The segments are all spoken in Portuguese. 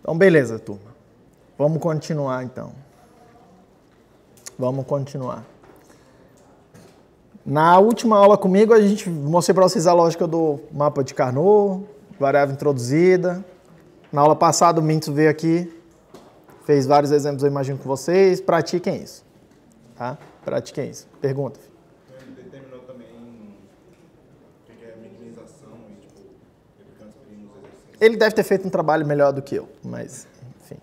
Então, beleza, turma. Vamos continuar, então. Vamos continuar. Na última aula comigo, a gente mostrei para vocês a lógica do mapa de Carnot, variável introduzida. Na aula passada, o Mintz veio aqui, fez vários exemplos, eu imagino, com vocês. Pratiquem isso. Tá? Pratiquem isso. Pergunta. Ele determinou também o que é minimização e, tipo, ele transferindo os exercícios. Ele deve ter feito um trabalho melhor do que eu, mas, enfim.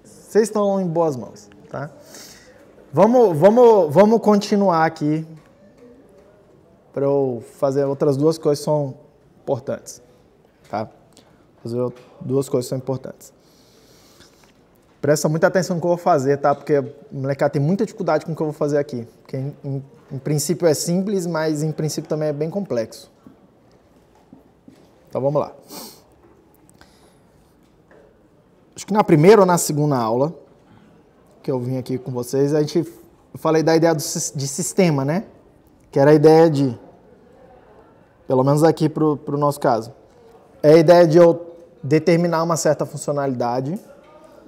Vocês estão em boas mãos, tá? Vamos continuar aqui para eu fazer outras duas coisas que são importantes, tá? Fazer duas coisas que são importantes. Presta muita atenção no que eu vou fazer, tá? Porque o molecada tem muita dificuldade com o que eu vou fazer aqui. Porque em princípio é simples, mas em princípio também é bem complexo. Então vamos lá. Acho que na primeira ou na segunda aula que eu vim aqui com vocês, eu falei da ideia de sistema, né? Que era a ideia de, pelo menos aqui para o nosso caso, é a ideia de eu determinar uma certa funcionalidade,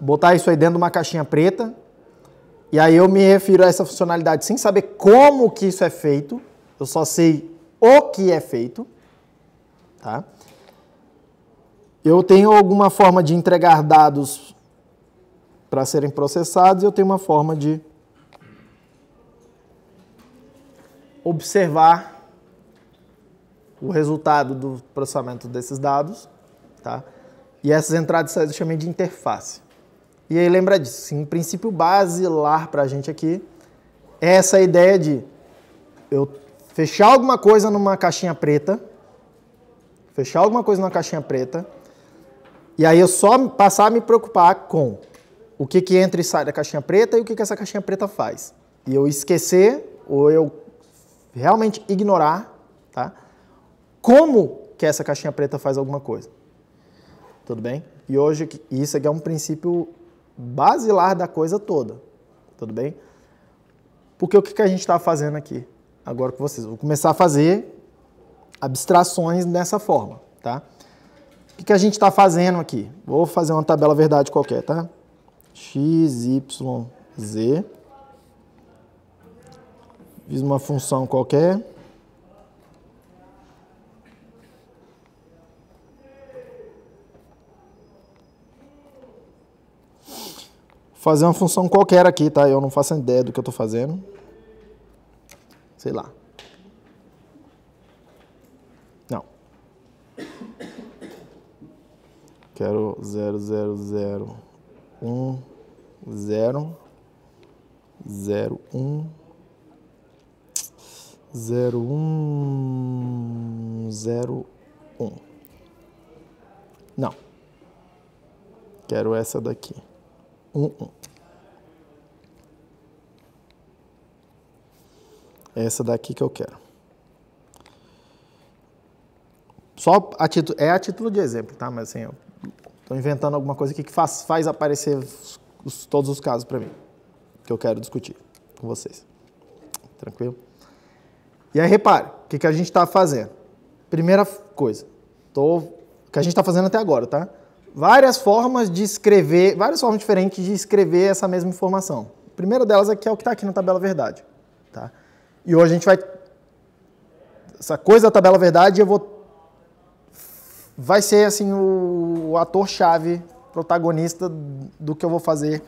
botar isso aí dentro de uma caixinha preta, e aí eu me refiro a essa funcionalidade sem saber como que isso é feito, eu só sei o que é feito, tá? Eu tenho alguma forma de entregar dados para serem processados e eu tenho uma forma de observar o resultado do processamento desses dados, tá? E essas entradas e saídas eu chamei de interface. E aí lembra disso, em princípio basilar para a gente aqui é essa ideia de eu fechar alguma coisa numa caixinha preta, e aí eu só passar a me preocupar com o que entra e sai da caixinha preta e o que essa caixinha preta faz. E eu esquecer ou eu realmente ignorar, tá? Como que essa caixinha preta faz alguma coisa. Tudo bem? E hoje isso aqui é um princípio basilar da coisa toda. Tudo bem? Porque o que a gente está fazendo aqui agora com vocês? Eu vou começar a fazer abstrações dessa forma, tá? O que a gente está fazendo aqui? Vou fazer uma tabela verdade qualquer, tá? X, Y, Z. Fiz uma função qualquer. Fazer uma função qualquer aqui, tá? Eu não faço ideia do que eu estou fazendo. Sei lá. Não. Quero 0, 0, 0, 1, 0, 0, 1, 0, 1, 0, 1. Não. Quero essa daqui. 1, 1. Essa daqui que eu quero. Só a título de exemplo, tá? Mas assim, eu estou inventando alguma coisa aqui que faz aparecer todos os casos para mim, que eu quero discutir com vocês. Tranquilo? E aí, repare, o que a gente está fazendo? Primeira coisa, o que a gente está fazendo até agora, tá? Várias formas diferentes de escrever essa mesma informação. A primeira delas aqui é o que está aqui na tabela verdade, tá? E hoje a gente vai... Essa coisa da tabela verdade vai ser assim o ator-chave, protagonista do que eu vou fazer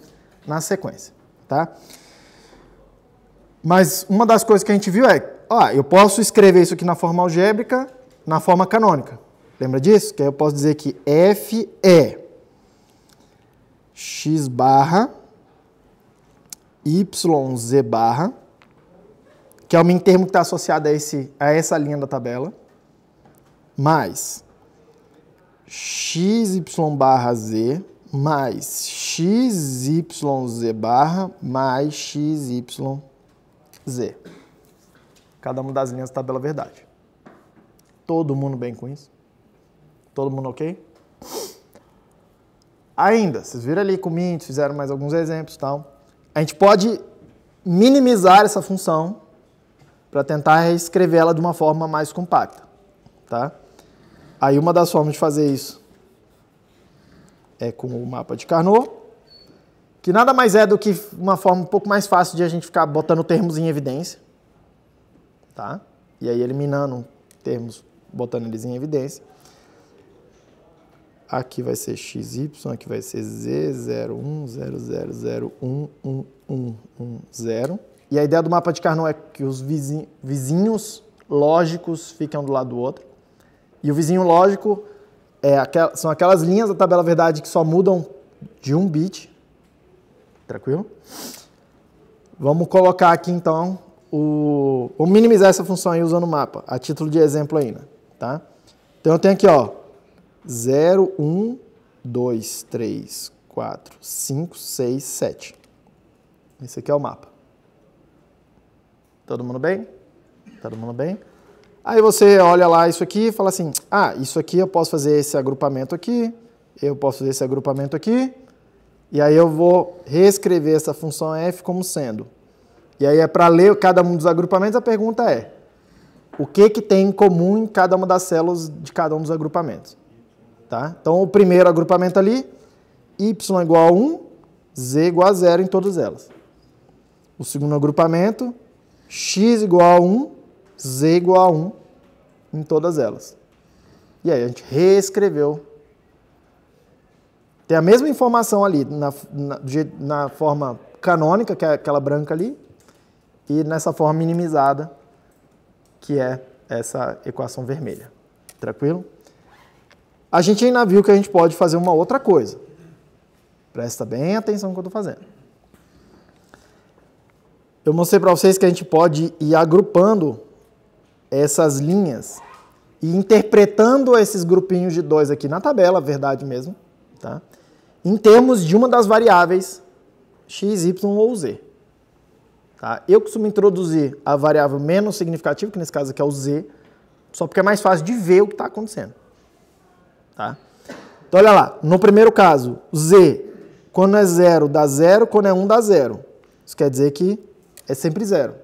na sequência, tá? Mas uma das coisas que a gente viu é, eu posso escrever isso aqui na forma algébrica, na forma canônica. Lembra disso? Que aí eu posso dizer que f é x barra yz barra, que é o min termo que está associado a essa linha da tabela, mais xy barra z mais xyz barra mais xyz. Cada uma das linhas da tabela verdade. Todo mundo bem com isso? Todo mundo ok? Ainda, vocês viram ali com o Mintz, fizeram mais alguns exemplos e tal. A gente pode minimizar essa função para tentar escrever ela de uma forma mais compacta, tá? Aí uma das formas de fazer isso é com o mapa de Carnot, que nada mais é do que uma forma um pouco mais fácil de a gente ficar botando termos em evidência, tá? E aí eliminando termos, botando eles em evidência. Aqui vai ser XY, aqui vai ser Z0100011110. E a ideia do mapa de Carnot é que os vizinhos lógicos ficam do lado do outro. E o vizinho lógico são aquelas linhas da tabela verdade que só mudam de um bit. Tranquilo? Vamos colocar aqui então vamos minimizar essa função aí usando o mapa, a título de exemplo ainda, tá? Então eu tenho aqui, ó, 0, 1, 2, 3, 4, 5, 6, 7. Esse aqui é o mapa. Todo mundo bem? Todo mundo bem? Aí você olha lá isso aqui e fala assim, isso aqui eu posso fazer esse agrupamento aqui, eu posso fazer esse agrupamento aqui, e aí eu vou reescrever essa função f como sendo. E aí é para ler cada um dos agrupamentos, a pergunta é, o que tem em comum em cada uma das células de cada um dos agrupamentos? Tá? Então, o primeiro agrupamento ali, y igual a 1, z igual a 0 em todas elas. O segundo agrupamento, x igual a 1, z igual a 1 em todas elas. E aí a gente reescreveu. Tem a mesma informação ali, na forma canônica, que é aquela branca ali, e nessa forma minimizada, que é essa equação vermelha. Tranquilo? A gente ainda viu que a gente pode fazer uma outra coisa. Presta bem atenção no que eu estou fazendo. Eu mostrei para vocês que a gente pode ir agrupando essas linhas e interpretando esses grupinhos de 2 aqui na tabela, verdade mesmo, tá? Em termos de uma das variáveis x, y ou z. Tá? Eu costumo introduzir a variável menos significativa, que nesse caso aqui é o z, só porque é mais fácil de ver o que está acontecendo. Tá? Então, olha lá, no primeiro caso, z, quando é 0 dá 0, quando é 1 dá 0. Isso quer dizer que é sempre 0.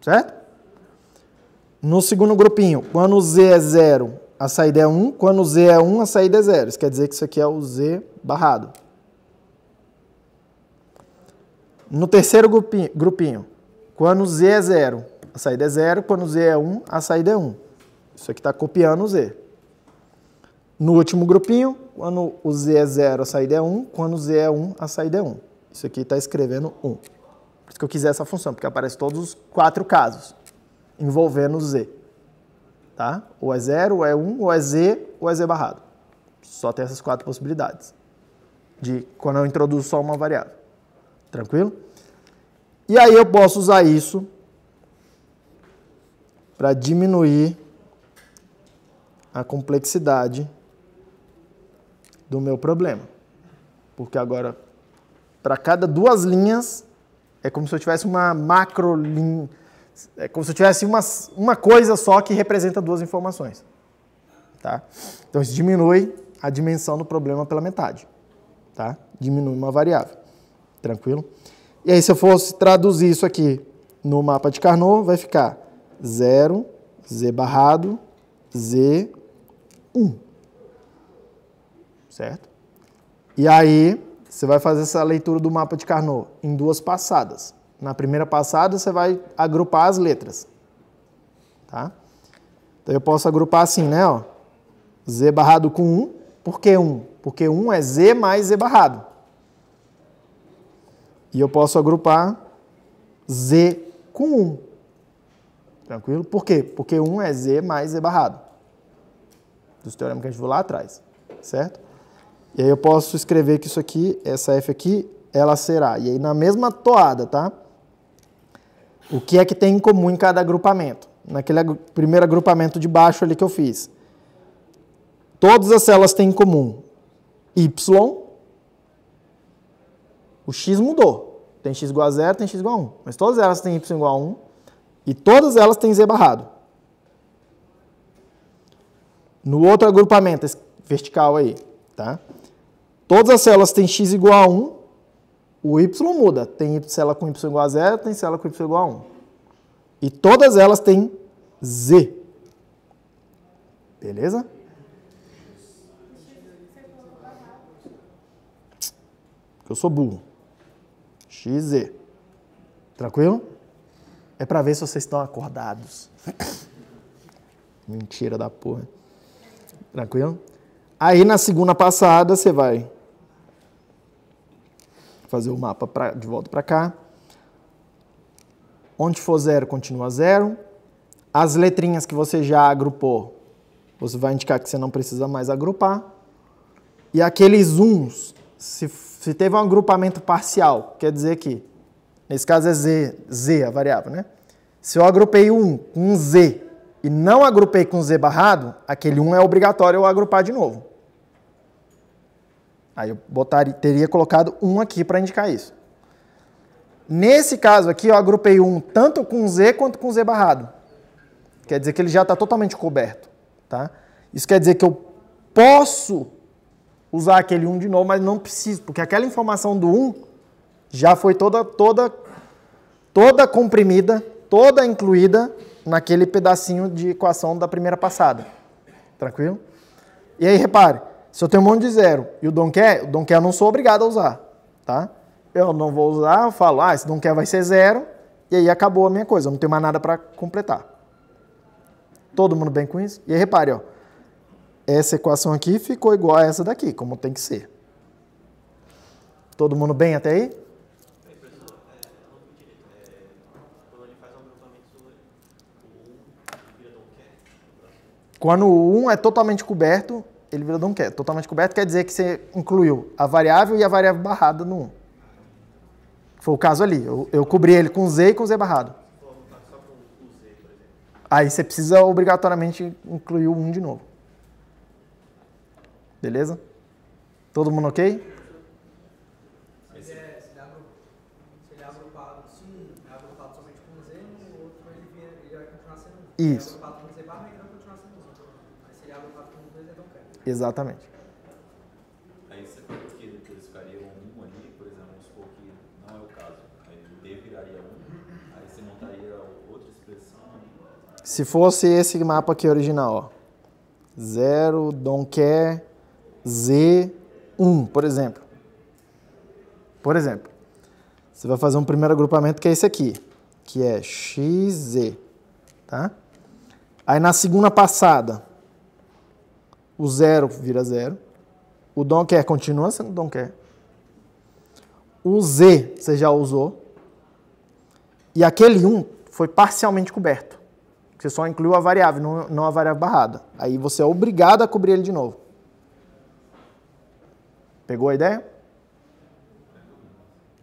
Certo? No segundo grupinho, quando z é 0, a saída é 1, quando z é 1, a saída é 0. Isso quer dizer que isso aqui é o z barrado. No terceiro grupinho, quando z é 0, a saída é 0, quando z é 1, a saída é 1. Isso aqui está copiando o z. No último grupinho, quando o z é 0, a saída é 1, quando o z é 1, a saída é 1. Isso aqui está escrevendo 1. Por isso que eu quis essa função, porque aparece todos os 4 casos envolvendo z. Tá? Ou é 0, ou é 1, ou é z barrado. Só tem essas 4 possibilidades. De quando eu introduzo só uma variável. Tranquilo? E aí eu posso usar isso para diminuir a complexidade do meu problema. Porque agora, para cada 2 linhas, é como se eu tivesse uma macrolinha, é como se eu tivesse uma coisa só que representa 2 informações. Tá? Então isso diminui a dimensão do problema pela metade. Tá? Diminui uma variável. Tranquilo? E aí, se eu fosse traduzir isso aqui no mapa de Carnot, vai ficar 0, z barrado, z, 1. Certo? E aí, você vai fazer essa leitura do mapa de Carnot em 2 passadas. Na primeira passada, você vai agrupar as letras. Tá? Então, eu posso agrupar assim, né? Ó, z barrado com 1. Por que 1? Porque 1 é z mais z barrado. E eu posso agrupar z com 1. Tranquilo? Por quê? Porque 1 é z mais z barrado. Dos teoremas que a gente viu lá atrás. Certo? E aí eu posso escrever que isso aqui, essa f aqui, ela será. E aí na mesma toada, tá? O que é que tem em comum em cada agrupamento? Naquele primeiro agrupamento de baixo ali que eu fiz. Todas as células têm em comum y. O x mudou. Tem x igual a 0, tem x igual a 1. Mas todas elas têm y igual a 1. E todas elas têm z barrado. No outro agrupamento, esse vertical aí, tá? Todas as células têm x igual a 1. O y muda. Tem célula com y igual a 0, tem célula com y igual a 1. E todas elas têm z. Beleza? porque eu sou burro. XZ. Tranquilo? É para ver se vocês estão acordados. Mentira da porra. Tranquilo? Aí na segunda passada você vai fazer o mapa de volta para cá. Onde for 0, continua 0. As letrinhas que você já agrupou, você vai indicar que você não precisa mais agrupar. E aqueles uns, se teve um agrupamento parcial, quer dizer que, nesse caso é Z a variável, né? Se eu agrupei um com Z e não agrupei com Z barrado, aquele 1 é obrigatório eu agrupar de novo. Aí eu teria colocado 1 aqui para indicar isso. Nesse caso aqui, eu agrupei 1 tanto com Z quanto com Z barrado. Quer dizer que ele já está totalmente coberto. Tá? Isso quer dizer que eu posso usar aquele 1 de novo, mas não preciso, porque aquela informação do 1 já foi toda comprimida, toda incluída naquele pedacinho de equação da primeira passada. Tranquilo? E aí, repare, se eu tenho um monte de 0 e o don't care eu não sou obrigado a usar. Tá? Eu não vou usar, eu falo, esse don't care vai ser 0, e aí acabou a minha coisa, eu não tenho mais nada para completar. Todo mundo bem com isso? E aí, repare, ó, essa equação aqui ficou igual a essa daqui, como tem que ser. Todo mundo bem até aí? Quando o 1 é totalmente coberto, ele vira don't care. Totalmente coberto quer dizer que você incluiu a variável e a variável barrada no 1. Foi o caso ali. Eu cobri ele com Z e com Z barrado. Aí você precisa obrigatoriamente incluir o 1 de novo. Beleza? Todo mundo ok? Se ele é agrupado, sim, é agrupado somente com Z, o outro ele vai continuar sendo 1. Isso. Se é agrupado com Z barra, ele vai continuar sendo 1. Mas se ele é agrupado com 2, ele não quer. Exatamente. Aí você falou que eles ficariam 1 ali, por exemplo, vamos supor que não é o caso. Aí o D viraria 1, aí você montaria outra expressão ali. Se fosse esse mapa aqui original, ó. 0, don't care, Z, 1, por exemplo. Por exemplo, você vai fazer um primeiro agrupamento que é esse aqui, que é XZ, tá? Aí na segunda passada, o 0 vira 0, o don't care continua sendo don't care, o Z você já usou, e aquele 1 foi parcialmente coberto. Você só incluiu a variável, não a variável barrada. Aí você é obrigado a cobrir ele de novo. Pegou a ideia?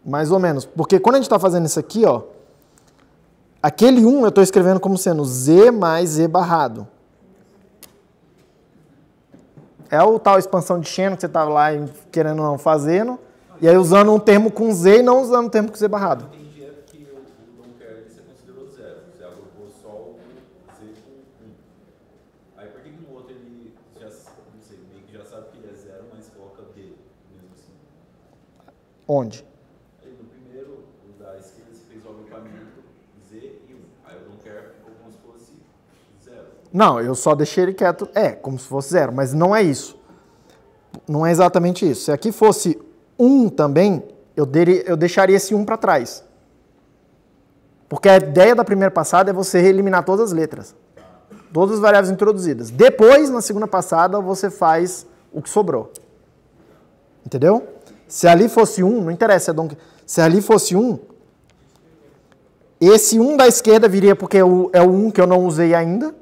Mais ou menos. Porque quando a gente está fazendo isso aqui, ó, aquele 1 eu estou escrevendo como sendo Z mais Z barrado. É o tal expansão de Shannon que você estava lá querendo não fazendo, e aí usando um termo com Z e não usando um termo com Z barrado. Eu entendi que o don't care você considerou 0. Você agrupou só o Z com 1. Aí por que no outro ele já, não sei, meio que já sabe que ele é 0, mas coloca D mesmo assim? Onde? Aí no primeiro, o da esquerda, você fez o agrupamento Z e 1. Aí o don't care ficou como se fosse 0. Não, eu só deixei ele quieto, como se fosse 0, mas não é isso. Não é exatamente isso. Se aqui fosse 1 também, eu deixaria esse 1 para trás. Porque a ideia da primeira passada é você eliminar todas as letras. Todas as variáveis introduzidas. Depois, na segunda passada, você faz o que sobrou. Entendeu? Se ali fosse 1, não interessa. Se ali fosse 1, esse 1 da esquerda viria porque é o 1 que eu não usei ainda.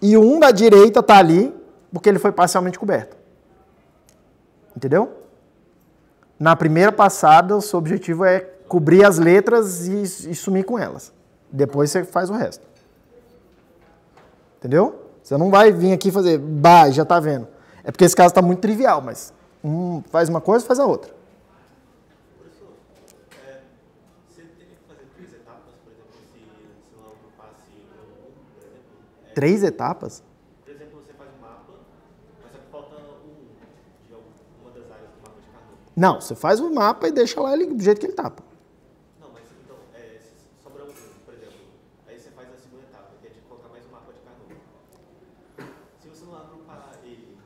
E o 1 da direita está ali porque ele foi parcialmente coberto. Entendeu? Na primeira passada, o seu objetivo é cobrir as letras e sumir com elas. Depois você faz o resto. Entendeu? Você não vai vir aqui fazer, já está vendo. É porque esse caso está muito trivial, mas um faz uma coisa, faz a outra. Professor, você teria que fazer 3 etapas, por exemplo, se não agrupasse um, por exemplo? 3 etapas? Por exemplo, você faz um mapa, mas só que falta de uma das áreas do mapa de Carnot. Não, você faz o mapa e deixa lá ele do jeito que ele está. Não, mas então, se sobra um, por exemplo, aí você faz a segunda etapa, que é de colocar mais um mapa de Carnot. Se você não agrupar ele,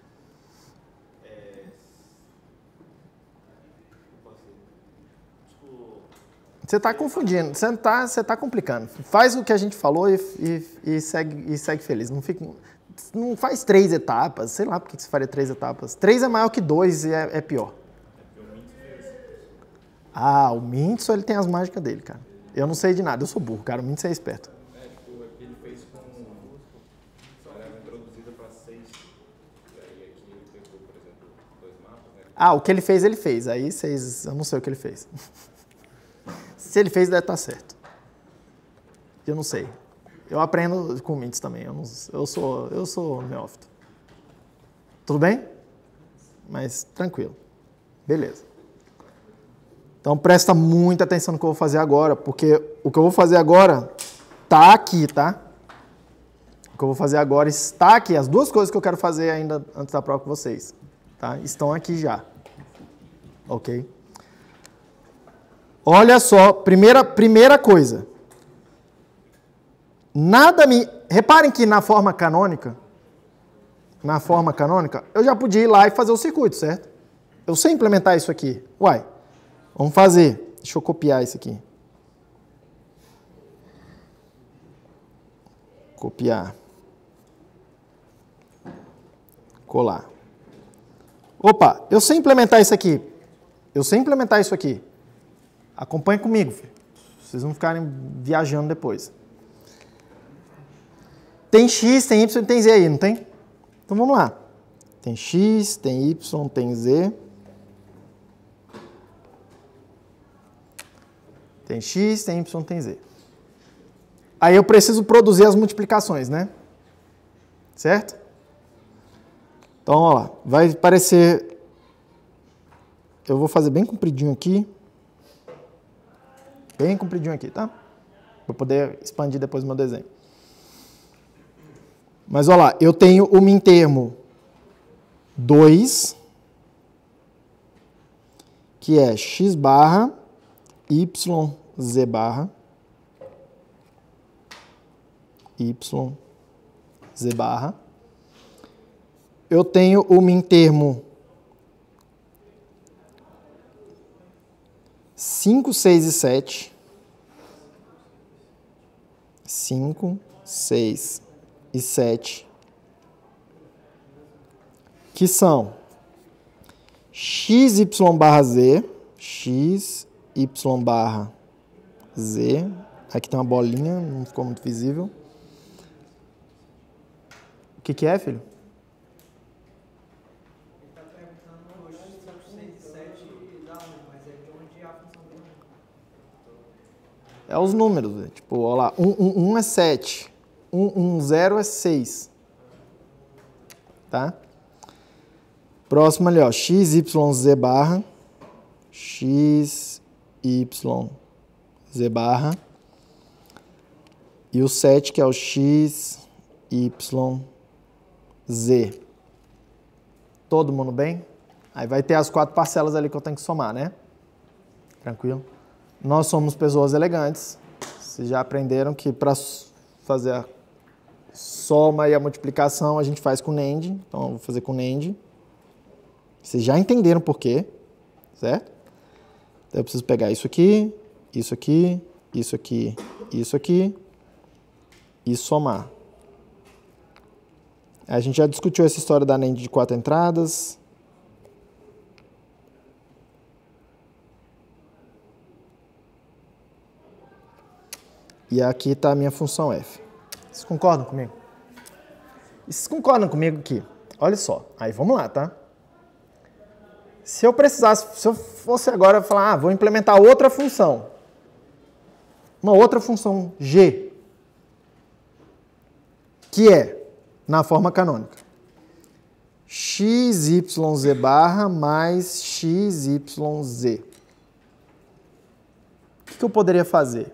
Você está confundindo, você tá complicando. Faz o que a gente falou e segue feliz. Não faz 3 etapas, sei lá por que você faria 3 etapas. 3 é maior que 2 e é pior. O Mintso, ele tem as mágicas dele, cara. Eu não sei de nada, eu sou burro, cara. O Mintso é esperto. Tipo, aqui ele fez com... Era introduzida para 6. E aí aqui ele pegou, por exemplo, 2 mapas, né? O que ele fez. Aí eu não sei o que ele fez. Se ele fez, deve estar certo. Eu não sei. Eu aprendo com o Mintso também. Eu sou neófito. Tudo bem? Mas tranquilo. Beleza. Então presta muita atenção no que eu vou fazer agora, porque o que eu vou fazer agora está aqui, tá? O que eu vou fazer agora está aqui. As 2 coisas que eu quero fazer ainda antes da prova com vocês, tá? Estão aqui já. Ok? Olha só, primeira coisa. Reparem que na forma canônica, eu já podia ir lá e fazer o circuito, certo? Eu sei implementar isso aqui. Vamos fazer. Deixa eu copiar isso aqui. Copiar. Colar. Opa, eu sei implementar isso aqui. Acompanhe comigo, filho. Vocês não ficarem viajando depois. Tem X, tem Y, tem Z aí, não tem? Então vamos lá. Tem X, tem Y, tem Z. Tem X, tem Y, tem Z. Aí eu preciso produzir as multiplicações, né? Certo? Então, ó lá. Vai parecer... Eu vou fazer bem compridinho aqui. Bem compridinho aqui, tá? Para poder expandir depois o meu desenho. Mas, ó lá. Eu tenho o mintermo 2, que é x barra, y, z barra, y, z barra. Eu tenho o mintermo 5, 6 e 7. 5, 6 e 7. Que são xy barra z, xy barra z. Aqui tem uma bolinha, não ficou muito visível. O que é, filho? Ele está perguntando hoje 5, 6 e 7 da onde, mas é de onde a função dele. É os números, né? Tipo, olha lá, 1 é 7, 0 é 6. Tá? Próximo ali, ó, x, y, z barra, x, y, z barra, e o 7, que é o x, y, z. Todo mundo bem? Aí vai ter as 4 parcelas ali que eu tenho que somar, né? Tranquilo? Nós somos pessoas elegantes. Vocês já aprenderam que para fazer a soma e a multiplicação a gente faz com NAND. Então eu vou fazer com NAND. Vocês já entenderam por quê, certo? Então eu preciso pegar isso aqui, isso aqui, isso aqui, isso aqui e somar. A gente já discutiu essa história da NAND de 4 entradas. E aqui está a minha função f. Vocês concordam comigo? Vocês concordam comigo aqui? Olha só. Aí vamos lá, tá? Se eu fosse agora falar, vou implementar outra função. Uma outra função g. Que é, na forma canônica, xyz barra mais xyz. O que eu poderia fazer?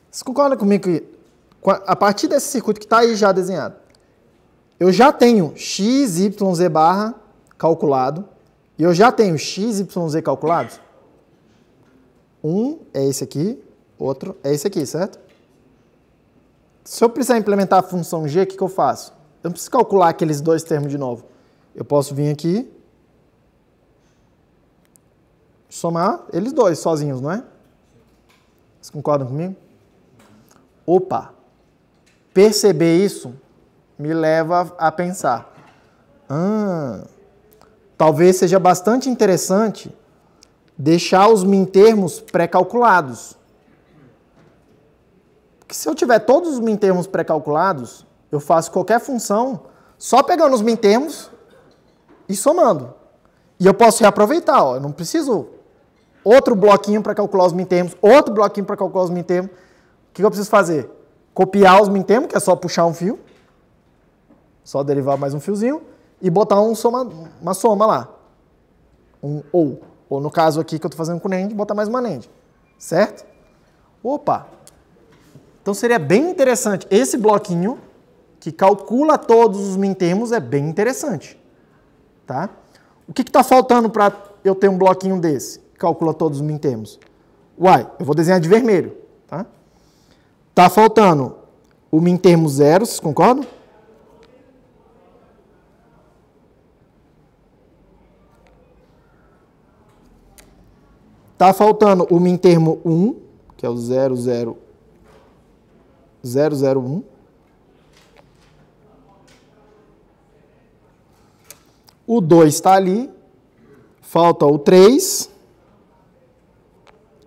Você concorda comigo que, a partir desse circuito que está aí já desenhado, eu já tenho xyz barra calculado e eu já tenho xyz calculados? Um é esse aqui, outro é esse aqui, certo? Se eu precisar implementar a função g, o que eu faço? Eu não preciso calcular aqueles 2 termos de novo. Eu posso vir aqui, somar eles 2 sozinhos, não é? Vocês concordam comigo? Opa! Perceber isso me leva a pensar. Talvez seja bastante interessante deixar os mintermos pré-calculados. Porque se eu tiver todos os mintermos pré-calculados, eu faço qualquer função só pegando os mintermos e somando. E eu posso reaproveitar. Ó. Eu não preciso outro bloquinho para calcular os mintermos, outro bloquinho para calcular os mintermos. O que eu preciso fazer? Copiar os mintermos, que é só puxar um fio. Só derivar mais um fiozinho. E botar uma soma lá. Ou no caso aqui que eu estou fazendo com o NAND, botar mais uma NAND. Certo? Opa! Então seria bem interessante. Esse bloquinho que calcula todos os mintermos é bem interessante. Tá? O que está faltando para eu ter um bloquinho desse? Que calcula todos os mintermos. Uai, eu vou desenhar de vermelho. Tá? Tá faltando o mintermo 0, vocês concordam? Tá faltando o mintermo 1, que é o 001. O 2 está ali. Falta o 3,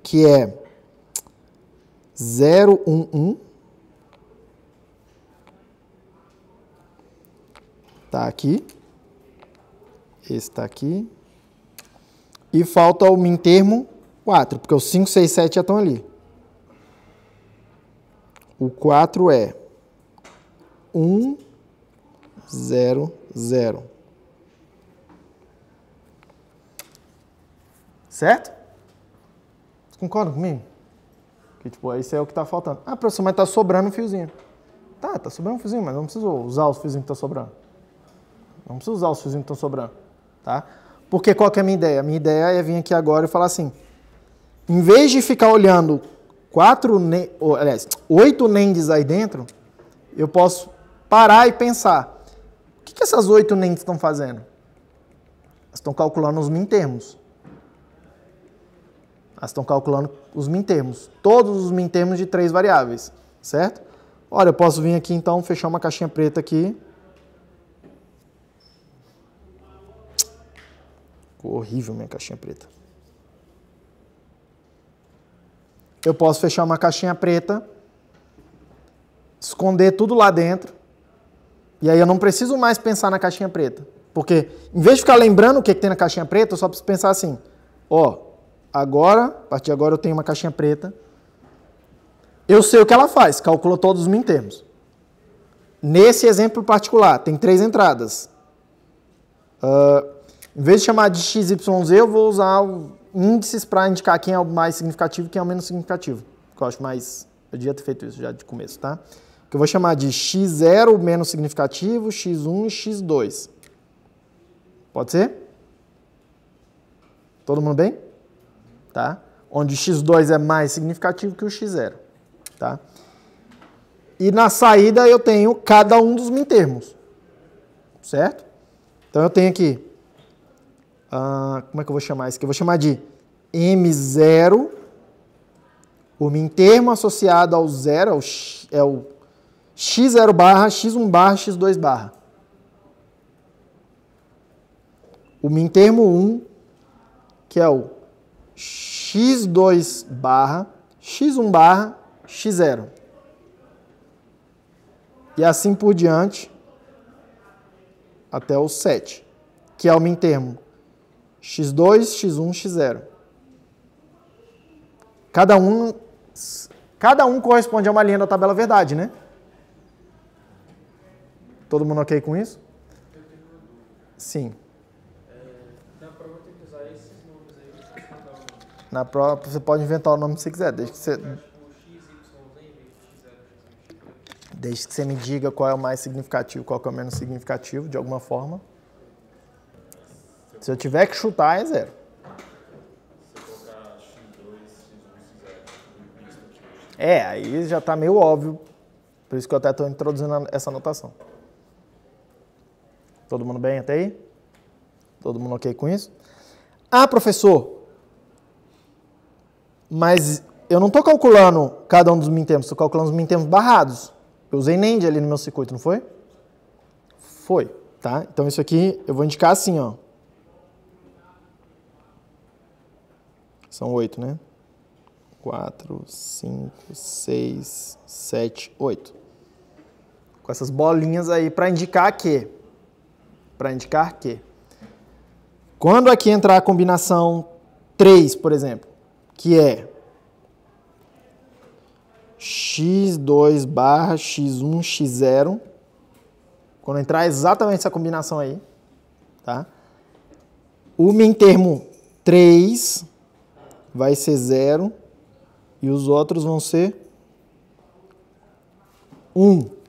que é 011. Está aqui. Esse está aqui. E falta o mintermo 4, porque os 5, 6, 7 já estão ali. O 4 é 1, 0, 0. Certo? Vocês concordam comigo? Que, tipo, esse é o que está faltando. Ah, professor, mas está sobrando um fiozinho. Tá sobrando um fiozinho, mas não preciso usar os fiozinhos que estão sobrando. Não preciso usar os fiozinhos que estão sobrando. Tá? Porque qual que é a minha ideia? A minha ideia é vir aqui agora e falar assim, em vez de ficar olhando 8 NANDs aí dentro, eu posso parar e pensar, o que essas 8 NANDs estão fazendo? Elas estão calculando os mintermos. Elas estão calculando os mintermos. Todos os mintermos de 3 variáveis. Certo? Olha, eu posso vir aqui então, fechar uma caixinha preta aqui. Ficou horrível minha caixinha preta. Eu posso fechar uma caixinha preta, esconder tudo lá dentro, e aí eu não preciso mais pensar na caixinha preta. Porque, em vez de ficar lembrando o que tem na caixinha preta, eu só preciso pensar assim, agora, a partir de agora eu tenho uma caixinha preta, eu sei o que ela faz, calcula todos os mintermos. Nesse exemplo particular, tem 3 entradas. Em vez de chamar de XYZ, eu vou usar índices para indicar quem é o mais significativo e quem é o menos significativo. Que eu acho mais... Eu devia ter feito isso já de começo, tá? Que eu vou chamar de X0 menos significativo, X1 e X2. Pode ser? Todo mundo bem? Tá? Onde o X2 é mais significativo que o X0. Tá? E na saída eu tenho cada um dos mintermos. Certo? Então eu tenho aqui... como é que eu vou chamar isso aqui? Eu vou chamar de M0. O mintermo associado ao 0 é o X0 barra, X1 barra, X2 barra. O mintermo 1, que é o X2 barra, X1 barra, X0. E assim por diante, até o 7, que é o mintermo X2, X1, X0. Cada um corresponde a uma linha da tabela verdade, né? Todo mundo ok com isso? Sim. Na prova tem que usar esses nomes aí. Na prova você pode inventar o nome que você quiser, desde que você me diga qual é o mais significativo, qual é o menos significativo, de alguma forma. Se eu tiver que chutar, é 0. Se colocar X2, X1, X0. Aí já está meio óbvio. Por isso que eu até estou introduzindo essa anotação. Todo mundo bem até aí? Todo mundo ok com isso? Ah, professor, mas eu não estou calculando cada um dos mintermos, estou calculando os mintermos barrados. Eu usei NAND ali no meu circuito, não foi? Foi, tá? Então isso aqui eu vou indicar assim, ó. São 8, né? 4, 5, 6, 7, 8. Com essas bolinhas aí para indicar que? Para indicar que? Quando aqui entrar a combinação 3, por exemplo, que é x2 barra x1, x0, quando entrar exatamente essa combinação aí, tá? O mintermo 3 vai ser 0 e os outros vão ser 1.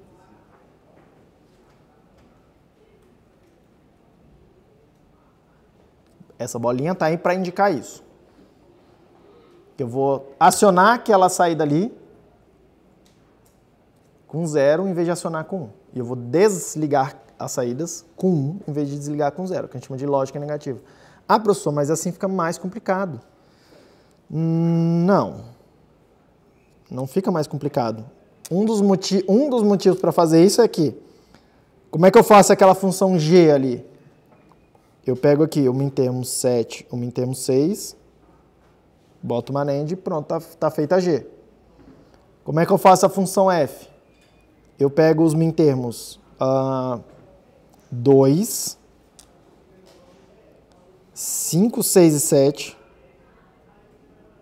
Essa bolinha está aí para indicar isso. Eu vou acionar aquela saída ali com 0 em vez de acionar com 1. E eu vou desligar as saídas com 1 em vez de desligar com 0, que a gente chama de lógica negativa. Ah, professor, mas assim fica mais complicado. Não. Não fica mais complicado. Um dos motivos para fazer isso é que, como é que eu faço aquela função g ali? Eu pego aqui o mintermo 7, o mintermo 6, boto uma NAND e pronto, tá feita a g. Como é que eu faço a função f? Eu pego os mintermos 2, 5, 6 e 7,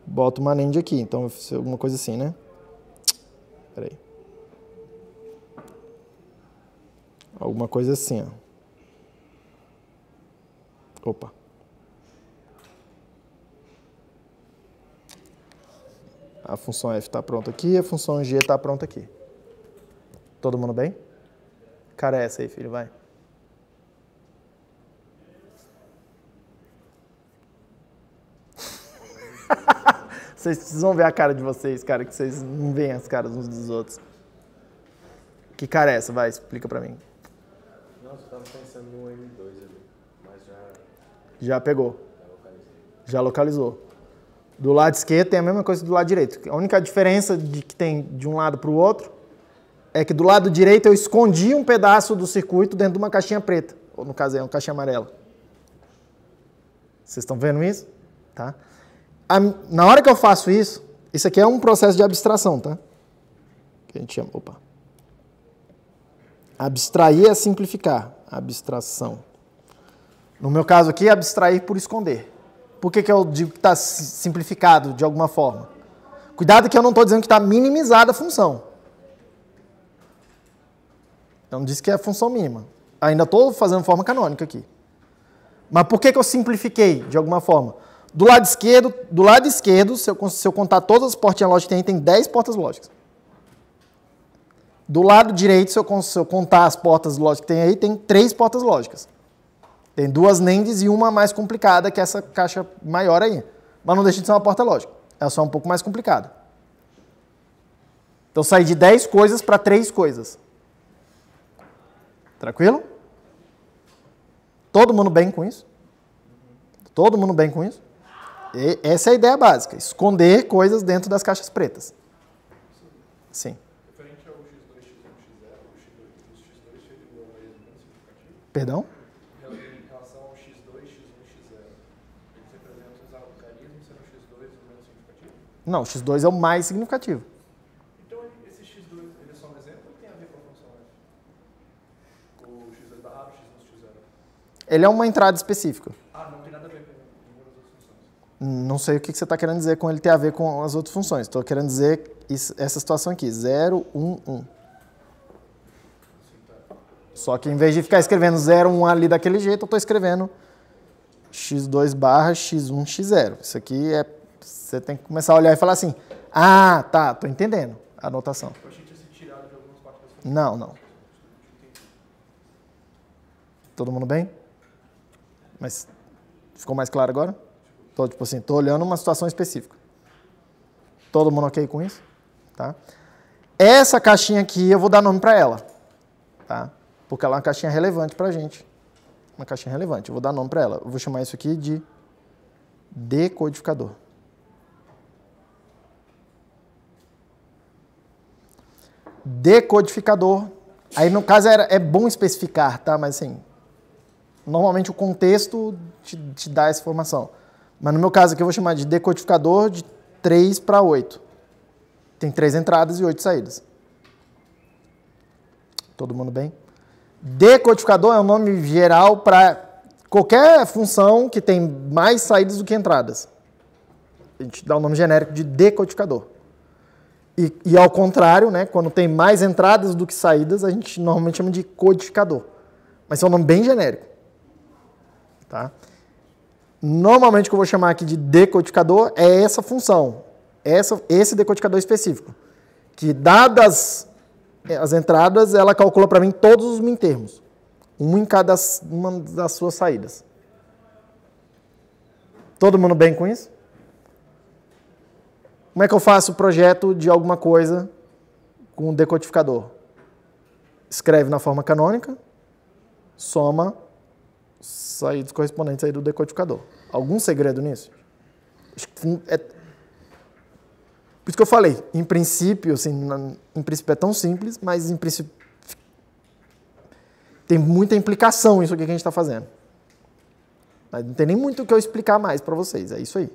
boto uma NAND aqui. Então, eu fiz alguma coisa assim, né? Espera aí. Alguma coisa assim, ó. Opa. A função f está pronta aqui, a função g está pronta aqui. Todo mundo bem? Cara, é essa aí, filho, vai. Vocês precisam ver a cara de vocês, cara, que vocês não veem as caras uns dos outros. Que cara é essa? Vai, explica pra mim. Não, eu estava pensando no M2 ali, mas já pegou. Já localizou. Do lado esquerdo tem a mesma coisa do lado direito. A única diferença que tem de um lado para o outro é que do lado direito eu escondi um pedaço do circuito dentro de uma caixinha preta. Ou no caso é uma caixinha amarela. Vocês estão vendo isso? Tá? Na hora que eu faço isso, isso aqui é um processo de abstração, tá? Que a gente chama, abstrair é simplificar. Abstração. No meu caso aqui, abstrair por esconder. Por que eu digo que está simplificado de alguma forma? Cuidado que eu não estou dizendo que está minimizada a função. Eu não disse que é a função mínima. Ainda estou fazendo forma canônica aqui. Mas por que eu simplifiquei de alguma forma? Do lado esquerdo, se eu contar todas as portinhas lógicas que tem, tem 10 portas lógicas. Do lado direito, se eu contar as portas lógicas que tem aí, tem 3 portas lógicas. Tem 2 NANDs e uma mais complicada, que é essa caixa maior aí. Mas não deixa de ser uma porta lógica. É só um pouco mais complicada. Então, eu saí de 10 coisas para 3 coisas. Tranquilo? Todo mundo bem com isso? Todo mundo bem com isso? E essa é a ideia básica. Esconder coisas dentro das caixas pretas. Sim. referente ao x2, x1, x0, o x2 seria igual a ele no significativo? Perdão? Em relação ao x2, x1, x0, eles representam os algarismos sendo x2 o menos significativo? Não, x2 é o mais significativo. Então, esse x2, ele é só um exemplo ou tem a ver com a função f? O x2 barrado, x1, x0? Ele é uma entrada específica. Ah, não tem nada a ver com nenhuma das outras funções. Não sei o que você está querendo dizer com ele ter a ver com as outras funções. Estou querendo dizer essa situação aqui, 0, 1, 1. Só que em vez de ficar escrevendo 0, 1 ali daquele jeito, eu estou escrevendo x2 barra x1, x0. Isso aqui é... Você tem que começar a olhar e falar assim, ah, tá, estou entendendo a anotação. Eu achei que tinha sido tirado de algumas partes das funções. Não. Todo mundo bem? Mas ficou mais claro agora? Tô olhando uma situação específica. Todo mundo ok com isso? Tá? Essa caixinha aqui eu vou dar nome para ela. Tá? Porque ela é uma caixinha relevante para a gente. Uma caixinha relevante. Eu vou dar nome para ela. Eu vou chamar isso aqui de decodificador. decodificador. Aí, no caso, é bom especificar, tá? Mas, assim, normalmente o contexto te dá essa informação. Mas, no meu caso aqui, eu vou chamar de decodificador de 3 para 8. Tem 3 entradas e 8 saídas. Todo mundo bem? Decodificador é um nome geral para qualquer função que tem mais saídas do que entradas. A gente dá o nome genérico de decodificador. E ao contrário, né, quando tem mais entradas do que saídas, a gente normalmente chama de codificador. Mas é um nome bem genérico. Tá? Normalmente o que eu vou chamar aqui de decodificador é essa função. Esse decodificador específico. Que dadas as entradas, ela calcula para mim todos os mintermos. Um em cada uma das suas saídas. Todo mundo bem com isso? Como é que eu faço o projeto de alguma coisa com um decodificador? Escreve na forma canônica, soma saídas correspondentes aí do decodificador. Algum segredo nisso? Por isso que eu falei, em princípio, assim, em princípio é tão simples, mas em princípio tem muita implicação isso aqui que a gente está fazendo. Mas não tem nem muito o que eu explicar mais para vocês, é isso aí.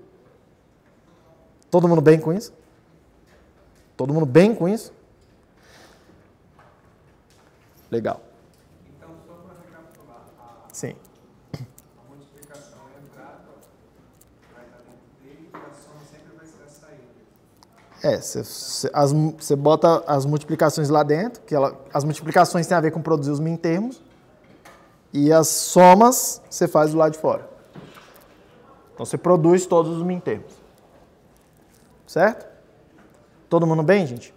Todo mundo bem com isso? Todo mundo bem com isso? Legal. Então, só para recapitular, Sim. a multiplicação é a entrada, vai estar dentro dele, e a soma sempre vai ser a saída. Você bota as multiplicações lá dentro, as multiplicações têm a ver com produzir os mintermos, e as somas você faz do lado de fora. Então você produz todos os mintermos. Certo? Todo mundo bem, gente?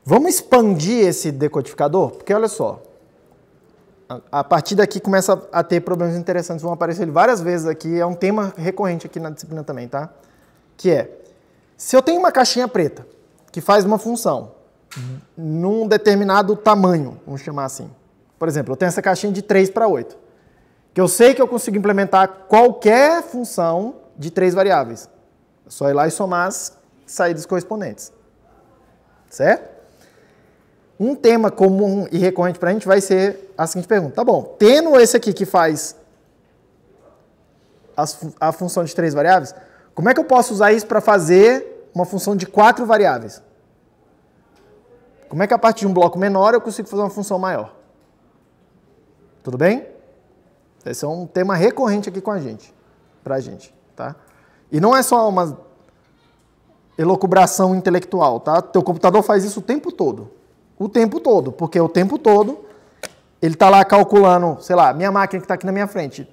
Vamos expandir esse decodificador? Porque olha só, a partir daqui começa a ter problemas interessantes, vão aparecer várias vezes aqui, é um tema recorrente aqui na disciplina também, tá? Que é, se eu tenho uma caixinha preta que faz uma função num determinado tamanho, vamos chamar assim. Por exemplo, eu tenho essa caixinha de 3 para 8, que eu sei que eu consigo implementar qualquer função de 3 variáveis. É só ir lá e somar as saídas correspondentes. Certo? Um tema comum e recorrente para a gente vai ser a seguinte pergunta. Tá bom, tendo esse aqui que faz a função de 3 variáveis, como é que eu posso usar isso para fazer uma função de 4 variáveis? Como é que a partir de um bloco menor eu consigo fazer uma função maior? Tudo bem? Esse é um tema recorrente aqui com a gente, pra gente, tá? E não é só uma elucubração intelectual, tá? Teu computador faz isso o tempo todo. O tempo todo, porque o tempo todo ele está lá calculando, sei lá, minha máquina que está aqui na minha frente,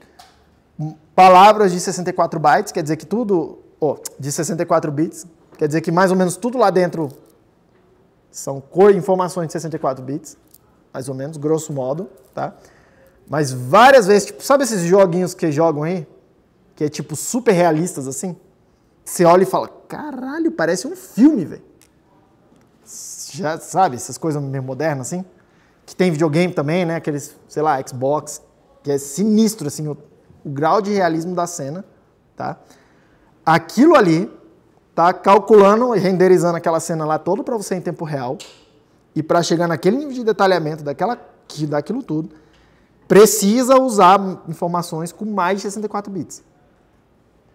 palavras de 64 bytes, quer dizer que tudo, de 64 bits, quer dizer que mais ou menos tudo lá dentro são informações de 64 bits, mais ou menos, grosso modo, tá? Mas várias vezes, tipo, sabe esses joguinhos que jogam aí? Que é tipo super realistas assim? Você olha e fala, caralho, parece um filme, velho. Já sabe, essas coisas meio modernas assim? Que tem videogame também, né? Aqueles, sei lá, Xbox, que é sinistro, assim, o grau de realismo da cena, tá? Aquilo ali tá calculando e renderizando aquela cena lá toda para você em tempo real. E para chegar naquele nível de detalhamento daquilo tudo, precisa usar informações com mais de 64 bits.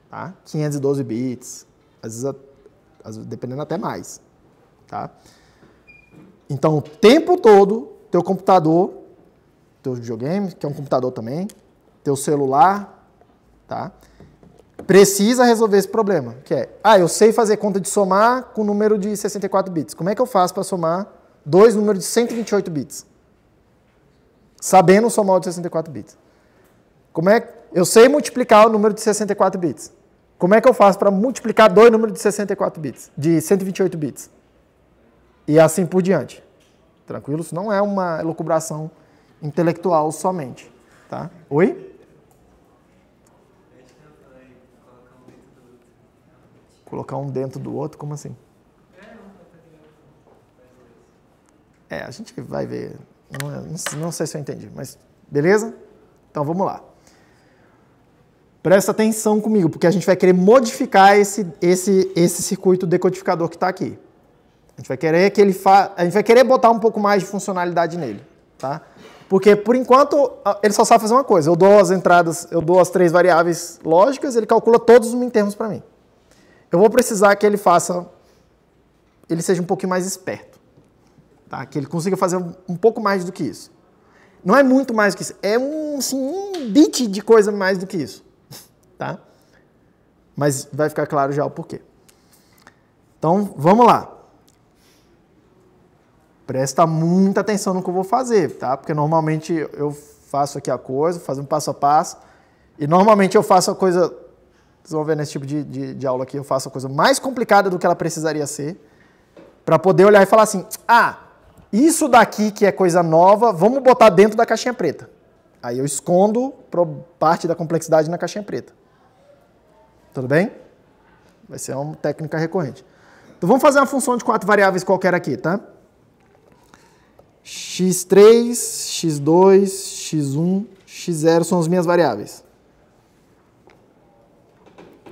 Tá? 512 bits, às vezes, dependendo até mais. Tá? Então, o tempo todo, teu computador, teu videogame, que é um computador também, teu celular, tá? Precisa resolver esse problema, que é, eu sei fazer conta de somar com número de 64 bits. Como é que eu faço para somar dois números de 128 bits? Sabendo somar o de 64 bits. Eu sei multiplicar o número de 64 bits. Como é que eu faço para multiplicar dois números de 64 bits, de 128 bits? E assim por diante. Tranquilo? Isso não é uma elucubração intelectual somente. Tá? Oi? Colocar um dentro do outro? Como assim? A gente vai ver. Não sei se eu entendi, mas beleza? Então vamos lá. Presta atenção comigo, porque a gente vai querer modificar esse circuito decodificador que está aqui. A gente vai querer a gente vai querer botar um pouco mais de funcionalidade nele, tá? Porque, por enquanto, ele só sabe fazer uma coisa. Eu dou as entradas, eu dou as 3 variáveis lógicas, ele calcula todos os mintermos para mim. Eu vou precisar que ele seja um pouquinho mais esperto, tá? Que ele consiga fazer um pouco mais do que isso. Não é muito mais do que isso, é um bit de coisa mais do que isso, tá? Mas vai ficar claro já o porquê. Então, vamos lá. Presta muita atenção no que eu vou fazer, tá? Porque normalmente eu faço aqui a coisa, faço um passo a passo, e normalmente eu faço a coisa, vocês vão ver nesse tipo de aula aqui, eu faço a coisa mais complicada do que ela precisaria ser, para poder olhar e falar assim, isso daqui que é coisa nova, vamos botar dentro da caixinha preta. Aí eu escondo parte da complexidade na caixinha preta. Tudo bem? Vai ser uma técnica recorrente. Então vamos fazer uma função de 4 variáveis qualquer aqui, tá? x3, x2, x1, x0 são as minhas variáveis.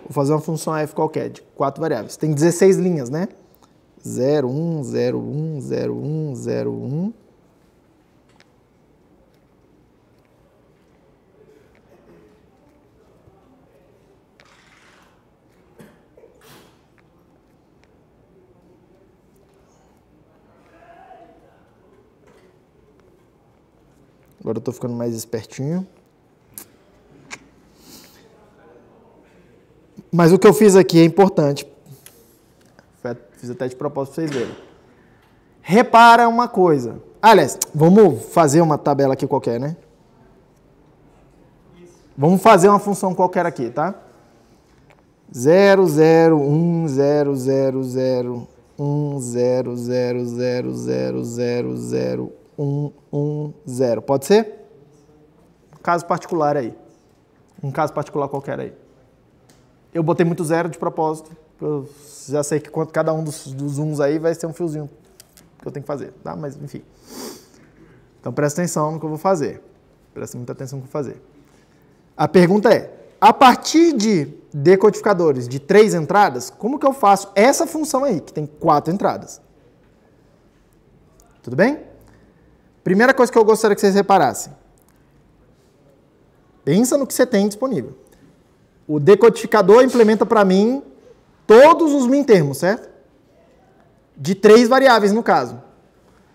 Vou fazer uma função f qualquer de 4 variáveis. Tem 16 linhas, né? 0, 1, 0, 1, 0, 1, 0, 1. Agora eu estou ficando mais espertinho. Mas o que eu fiz aqui é importante. Fiz até de propósito para vocês verem. Repara uma coisa. Aliás, vamos fazer uma tabela aqui qualquer, né? Vamos fazer uma função qualquer aqui, tá? 0, 0, 1, 0, 0, 0, 1, 0, 0, 0, 0, 0, 0, 1, 1, 0. Pode ser? Um caso particular aí. Um caso particular qualquer aí. Eu botei muito zero de propósito. Eu já sei que cada um dos uns aí vai ser um fiozinho que eu tenho que fazer, tá? Mas, enfim. Então, presta atenção no que eu vou fazer. Presta muita atenção no que eu vou fazer. A pergunta é, a partir de decodificadores de 3 entradas, como que eu faço essa função aí, que tem 4 entradas? Tudo bem? Primeira coisa que eu gostaria que vocês reparassem. Pensa no que você tem disponível. O decodificador implementa para mim todos os mintermos, certo? De 3 variáveis, no caso.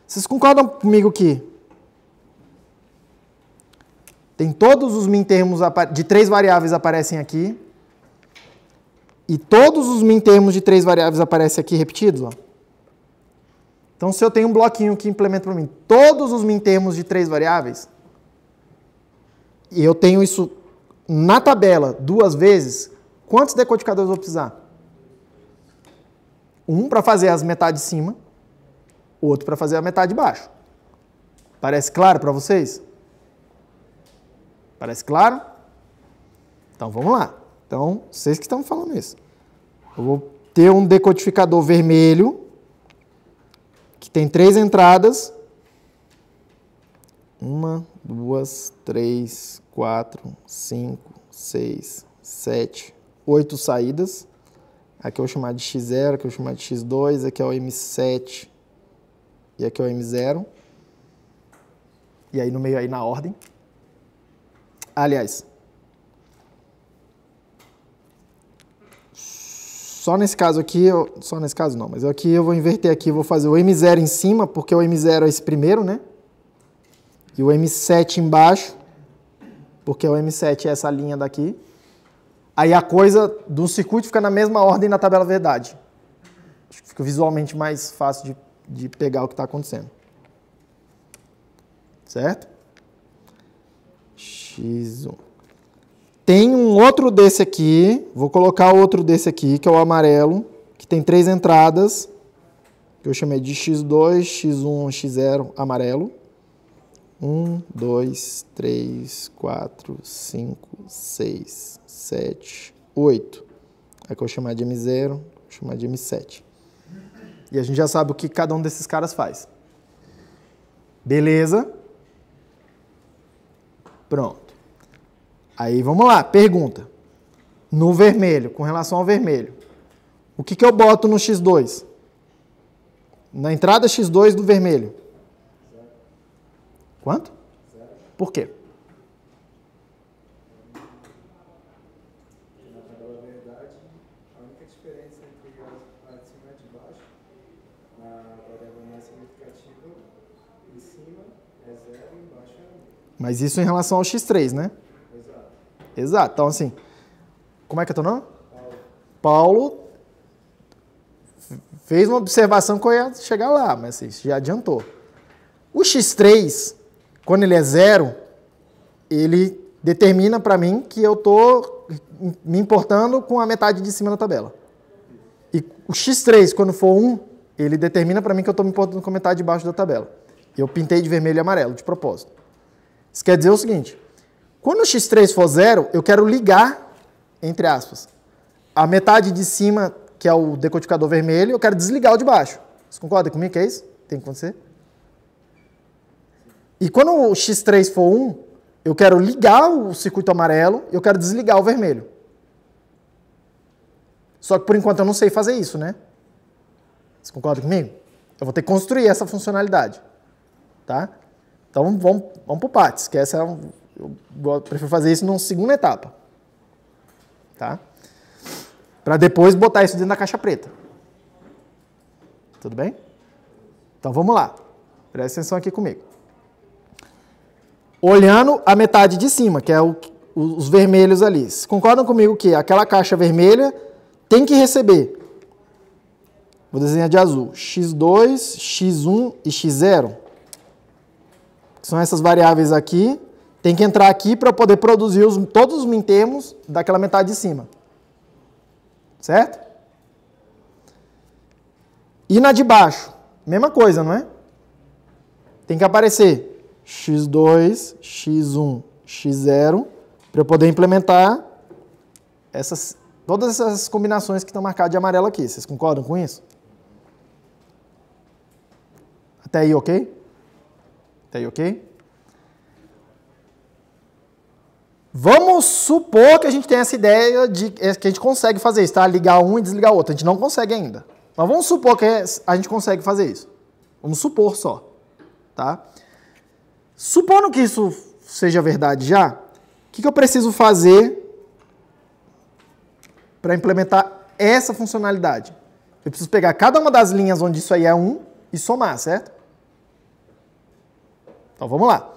Vocês concordam comigo que tem todos os mintermos de 3 variáveis aparecem aqui e todos os mintermos de 3 variáveis aparecem aqui repetidos? Ó. Então, se eu tenho um bloquinho que implementa para mim todos os mintermos de 3 variáveis e eu tenho isso na tabela 2 vezes, quantos decodificadores eu vou precisar? Um para fazer as metades de cima, outro para fazer a metade de baixo. Parece claro para vocês? Parece claro? Então vamos lá. Então, vocês que estão falando isso. Eu vou ter um decodificador vermelho que tem 3 entradas. 1, 2, 3, 4, 5, 6, 7, 8 saídas. Aqui eu vou chamar de x0, aqui eu vou chamar de x2, aqui é o M7 e aqui é o M0. E aí no meio aí na ordem. Aliás, só nesse caso aqui, só nesse caso não, mas aqui eu vou inverter aqui, vou fazer o M0 em cima, porque o M0 é esse primeiro, né? E o M7 embaixo, porque o M7 é essa linha daqui. Aí a coisa do circuito fica na mesma ordem na tabela verdade. Acho que fica visualmente mais fácil de pegar o que está acontecendo. Certo? X1. Tem um outro desse aqui, vou colocar outro desse aqui, que é o amarelo, que tem 3 entradas, que eu chamei de x2, x1, x0, amarelo. 1, 2, 3, 4, 5, 6, 7, 8. Aqui eu vou chamar de M0, vou chamar de M7. E a gente já sabe o que cada um desses caras faz. Beleza? Pronto. Aí vamos lá, pergunta. No vermelho, com relação ao vermelho. O que eu boto no X2? Na entrada X2 do vermelho. Quanto? Por quê? Na tabela verdade, a única diferença entre a de cima e a de baixo, a variável mais significativa, em cima é 0 e embaixo é 1. Mas isso em relação ao X3, né? Exato. Exato. Então, assim, como é que é teu nome? Paulo fez uma observação que eu ia chegar lá, mas assim, já adiantou. O X3, quando ele é 0, ele determina para mim que eu estou me importando com a metade de cima da tabela. E o X3, quando for 1, ele determina para mim que eu estou me importando com a metade de baixo da tabela. Eu pintei de vermelho e amarelo, de propósito. Isso quer dizer o seguinte, quando o X3 for 0, eu quero ligar, entre aspas, a metade de cima, que é o decodificador vermelho, eu quero desligar o de baixo. Você concorda comigo que é isso? Tem que acontecer? E quando o X3 for 1, eu quero ligar o circuito amarelo e eu quero desligar o vermelho. Só que por enquanto eu não sei fazer isso, né? Você concorda comigo? Eu vou ter que construir essa funcionalidade. Tá? Então vamos por partes, que essa eu prefiro fazer isso numa segunda etapa. Tá? Para depois botar isso dentro da caixa preta. Tudo bem? Então vamos lá. Presta atenção aqui comigo. Olhando a metade de cima, que é os vermelhos ali. Vocês concordam comigo que aquela caixa vermelha tem que receber? Vou desenhar de azul. X2, X1 e X0. Que são essas variáveis aqui. Tem que entrar aqui para eu poder produzir todos os mintermos daquela metade de cima. Certo? E na de baixo, mesma coisa, não é? Tem que aparecer X2, X1, X0, para eu poder implementar todas essas combinações que estão marcadas de amarelo aqui. Vocês concordam com isso? Até aí, ok? Até aí, ok? Vamos supor que a gente tem essa ideia de que a gente consegue fazer isso, tá? Ligar um e desligar o outro. A gente não consegue ainda. Mas vamos supor que a gente consegue fazer isso. Vamos supor só, tá? Supondo que isso seja verdade já, o que eu preciso fazer para implementar essa funcionalidade? Eu preciso pegar cada uma das linhas onde isso aí é 1 e somar, certo? Então vamos lá.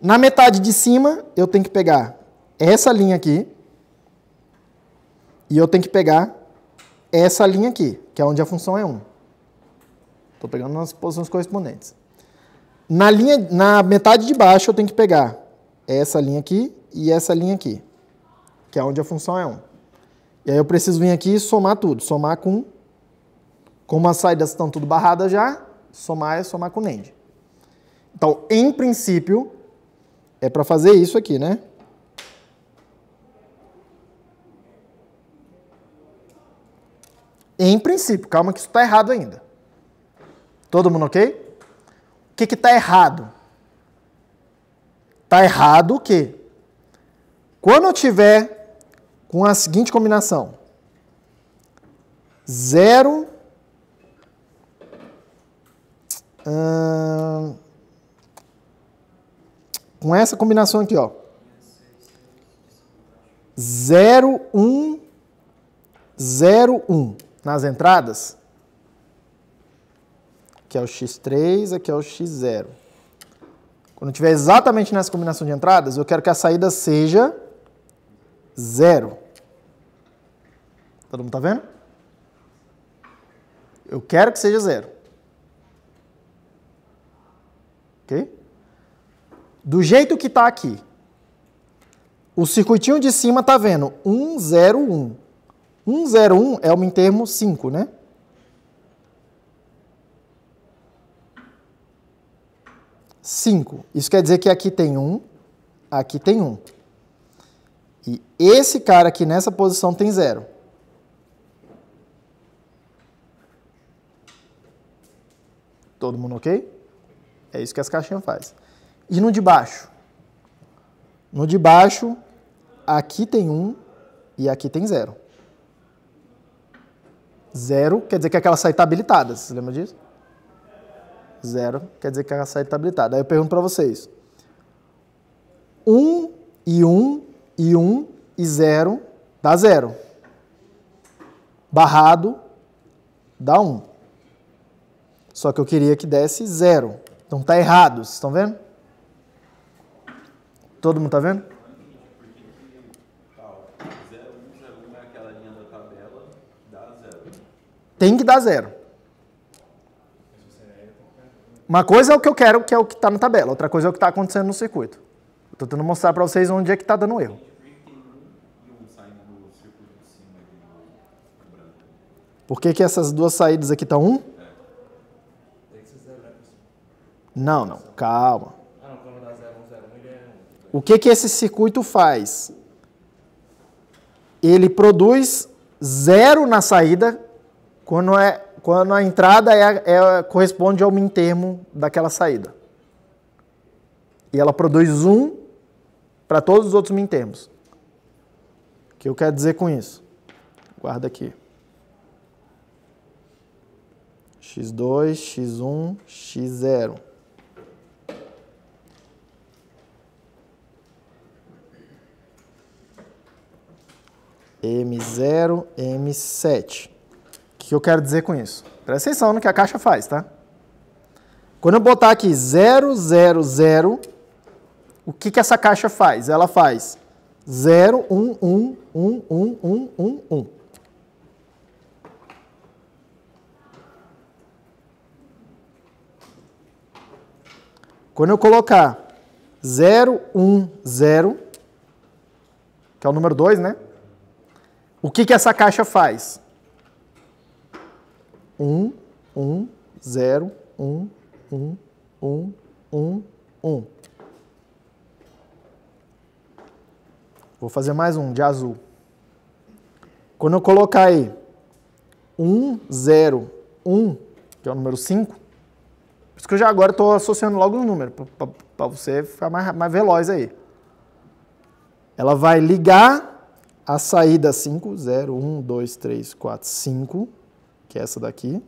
Na metade de cima, eu tenho que pegar essa linha aqui e eu tenho que pegar essa linha aqui, que é onde a função é 1. Estou pegando nas posições correspondentes. Na metade de baixo, eu tenho que pegar essa linha aqui e essa linha aqui, que é onde a função é 1. E aí eu preciso vir aqui e somar tudo. Somar com... Como as saídas estão tudo barradas já, somar é somar com NAND. Então, em princípio, é para fazer isso aqui, né? Em princípio, calma que isso está errado ainda. Todo mundo ok? O que está errado? Está errado o quê? Quando eu tiver com a seguinte combinação, 0... com essa combinação aqui, ó. 0, 1, 0, 1 nas entradas. Aqui é o X3, aqui é o X0. Quando tiver exatamente nessa combinação de entradas, eu quero que a saída seja 0. Todo mundo tá vendo? Eu quero que seja 0. Ok? Do jeito que está aqui, o circuitinho de cima está vendo 1, 0, 1. 1, 0, 1 é o mintermo 5, né? Isso quer dizer que aqui tem 1, aqui tem 1. E esse cara aqui nessa posição tem 0. Todo mundo ok? É isso que as caixinhas fazem. E no de baixo? No de baixo, aqui tem 1 e aqui tem 0. 0 quer dizer que aquela saída está habilitada, você lembra disso? 0 quer dizer que a saída está habilitada. Aí eu pergunto para vocês. 1 e 1 e 1 e 0 dá 0. Barrado dá 1. Só que eu queria que desse 0. Então tá errado, vocês estão vendo? Todo mundo tá vendo? Tem que dar 0. Uma coisa é o que eu quero, que é o que está na tabela. Outra coisa é o que está acontecendo no circuito. Estou tentando mostrar para vocês onde é que está dando erro. Por que essas duas saídas aqui estão 1? Não, calma. O que esse circuito faz? Ele produz 0 na saída quando a entrada corresponde ao mintermo daquela saída. E ela produz 1 para todos os outros mintermos. O que eu quero dizer com isso? Guarda aqui. x2, x1, x0. M0, M7. O que eu quero dizer com isso? Presta atenção no que a caixa faz, tá? Quando eu botar aqui 0, 0, 0, o que essa caixa faz? Ela faz 0, 1, 1, 1, 1, 1, 1, 1. Quando eu colocar 0, 1, 0, que é o número 2, né? O que essa caixa faz? 1, 1, 0, 1, 1, 1, 1, 1. Vou fazer mais um, de azul. Quando eu colocar aí 1, 0, 1, que é o número 5, por isso que eu já agora estou associando logo o número, para você ficar mais veloz aí. Ela vai ligar a saída 5, 0, 1, 2, 3, 4, 5, que é essa daqui.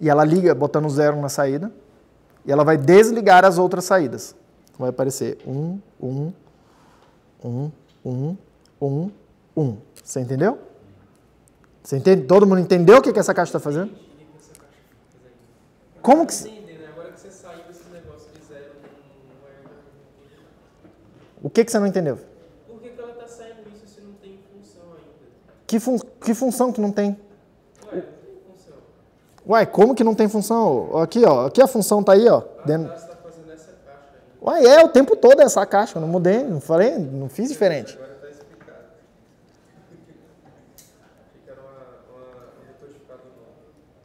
E ela liga botando 0 na saída. E ela vai desligar as outras saídas. Vai aparecer 1, 1, 1, 1, 1, 1. Você entendeu? Você entende? Todo mundo entendeu o que essa caixa está fazendo? Como que... Agora que você saiu desse negócio de 0, O que você não entendeu? Por que ela está saindo isso se não tem função ainda? Que função que não tem? Ué, não tem função. Uai, como que não tem função? Aqui, ó. Aqui a função tá aí, ó. Dentro... Você está fazendo essa caixa ainda. Uai, o tempo todo essa caixa. Eu não mudei, não falei, não fiz diferente. Agora está explicado. Achei que era um decodificado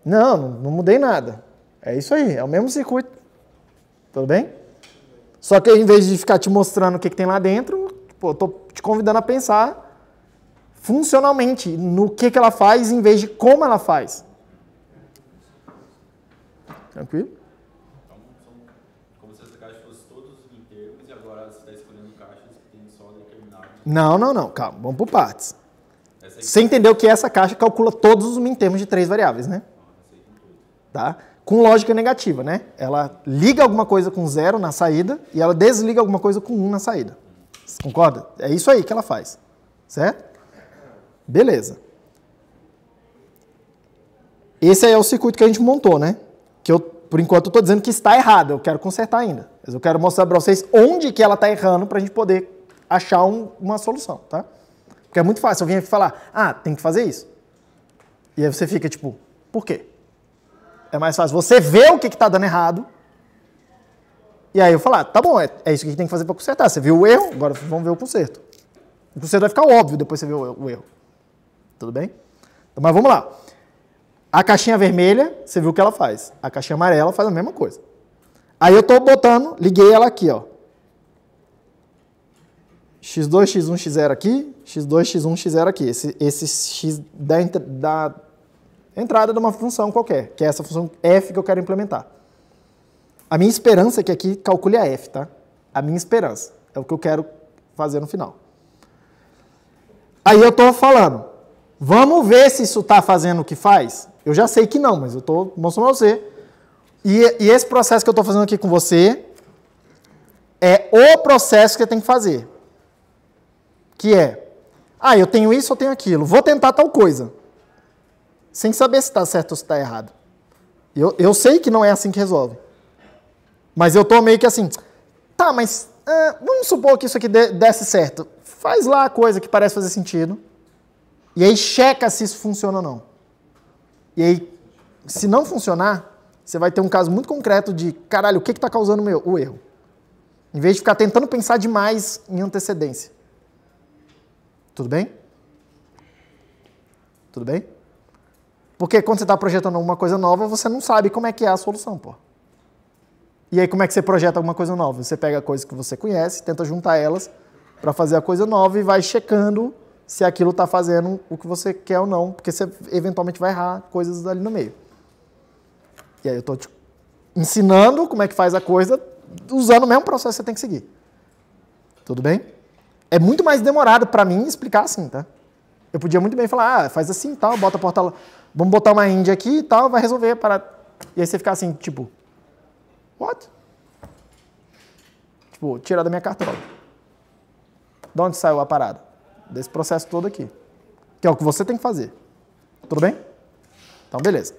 novo. Não mudei nada. É isso aí, é o mesmo circuito. Tudo bem? Só que em vez de ficar te mostrando o que tem lá dentro, pô, eu tô te convidando a pensar funcionalmente no que ela faz em vez de como ela faz. Tranquilo? Então, são como se essa caixa fosse todos os mintermos e agora você está escolhendo caixas que tem só determinado. Não. Calma, vamos por partes. Você entendeu que essa caixa calcula todos os mintermos de 3 variáveis, né? Tá? Com lógica negativa, né? Ela liga alguma coisa com 0 na saída e ela desliga alguma coisa com 1 na saída. Você concorda? É isso aí que ela faz. Certo? Beleza. Esse aí é o circuito que a gente montou, né? Que eu, por enquanto, estou dizendo que está errado. Eu quero consertar ainda. Mas eu quero mostrar para vocês onde que ela está errando para a gente poder achar uma solução, tá? Porque é muito fácil. Eu vim aqui falar, tem que fazer isso. E aí você fica tipo, por quê? É mais fácil você ver o que está dando errado. E aí eu falar, tá bom, é isso que tem que fazer para consertar. Você viu o erro, agora vamos ver o conserto. O conserto vai ficar óbvio depois você ver o erro. Tudo bem? Então, mas vamos lá. A caixinha vermelha, você viu o que ela faz. A caixinha amarela faz a mesma coisa. Aí eu estou botando, liguei ela aqui, ó. x2, x1, x0 aqui, x2, x1, x0 aqui. Esse x da entrada de uma função qualquer, que é essa função f que eu quero implementar. A minha esperança é que aqui calcule a f, tá? A minha esperança. É o que eu quero fazer no final. Aí eu estou falando, vamos ver se isso está fazendo o que faz? Eu já sei que não, mas eu estou mostrando para você E esse processo que eu estou fazendo aqui com você é o processo que você tem que fazer. Que é, eu tenho isso, eu tenho aquilo. Vou tentar tal coisa. Sem saber se está certo ou se está errado. Eu sei que não é assim que resolve. Mas eu estou meio que assim, tá, mas vamos supor que isso aqui desse certo. Faz lá a coisa que parece fazer sentido. E aí checa se isso funciona ou não. E aí, se não funcionar, você vai ter um caso muito concreto de, caralho, o que está causando o erro? Em vez de ficar tentando pensar demais em antecedência. Tudo bem? Tudo bem? Porque quando você está projetando alguma coisa nova, você não sabe como é que é a solução, pô. E aí, como é que você projeta alguma coisa nova? Você pega coisas que você conhece, tenta juntar elas para fazer a coisa nova e vai checando se aquilo está fazendo o que você quer ou não, porque você eventualmente vai errar coisas ali no meio. E aí eu estou te ensinando como é que faz a coisa, usando o mesmo processo que você tem que seguir. Tudo bem? É muito mais demorado para mim explicar assim, tá? Eu podia muito bem falar, faz assim e tal, bota a porta lá, vamos botar uma índia aqui e tal, vai resolver. E aí você ficar assim, tipo, what? Tipo, tirar da minha cartola. De onde saiu a parada? Desse processo todo aqui. Que é o que você tem que fazer. Tudo bem? Então, beleza.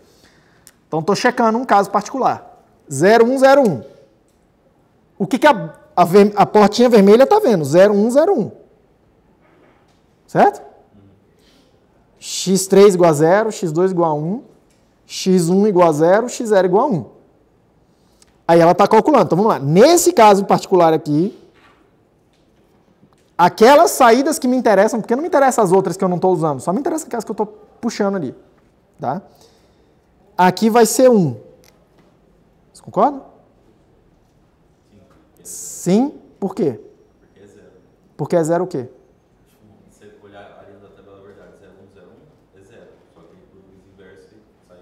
Então, estou checando um caso particular. 0101. O que a portinha vermelha está vendo? 0101. Certo? x3 igual a 0, x2 igual a 1, x1 igual a 0, x0 igual a 1. Aí ela está calculando. Então, vamos lá. Nesse caso particular aqui, aquelas saídas que me interessam, porque não me interessam as outras que eu não estou usando, só me interessam aquelas que eu estou puxando ali. Tá? Aqui vai ser 1. Vocês concordam? Sim. Por quê? Porque é 0. Porque é 0 o quê? Se você olhar a linha da tabela verdade, 0, 1, 0, 1, é 0. Só que ele produz inverso e sai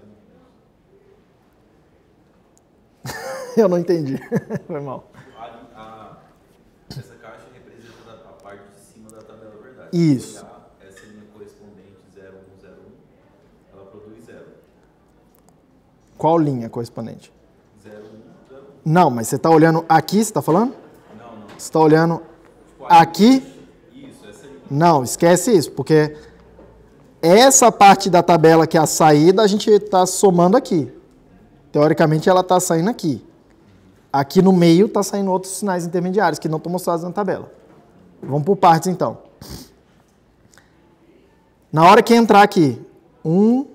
1. Eu não entendi. Foi mal. Essa caixa representa a parte de cima da tabela verdade. Isso. Se olhar essa linha correspondente 0, 1, 0, 1, ela produz 0. Qual linha correspondente? 0, 1, 0, 1. Não, mas você está olhando aqui, você está falando? Não. Você está olhando aqui? Isso, essa linha. Não, esquece isso, porque essa parte da tabela que é a saída, a gente está somando aqui. Teoricamente, ela está saindo aqui. Aqui no meio está saindo outros sinais intermediários que não estão mostrados na tabela. Vamos por partes, então. Na hora que entrar aqui, 1,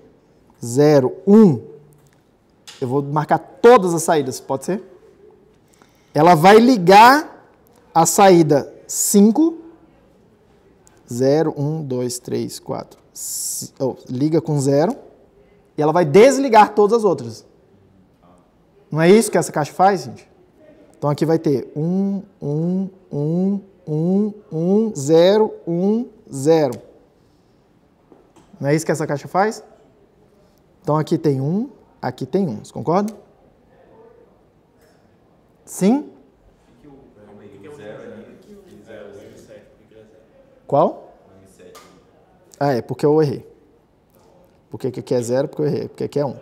0, 1, eu vou marcar todas as saídas, pode ser? Ela vai ligar a saída 5, 0, 1, 2, 3, 4, liga com 0, e ela vai desligar todas as outras. Não é isso que essa caixa faz, gente? Então aqui vai ter 1, 1, 1, 1, 1, 0, 1, 0. Não é isso que essa caixa faz? Então aqui tem 1, aqui tem 1. Vocês concordam? Sim? Qual? É porque eu errei. Porque aqui é 0, porque eu errei. Porque aqui é 1.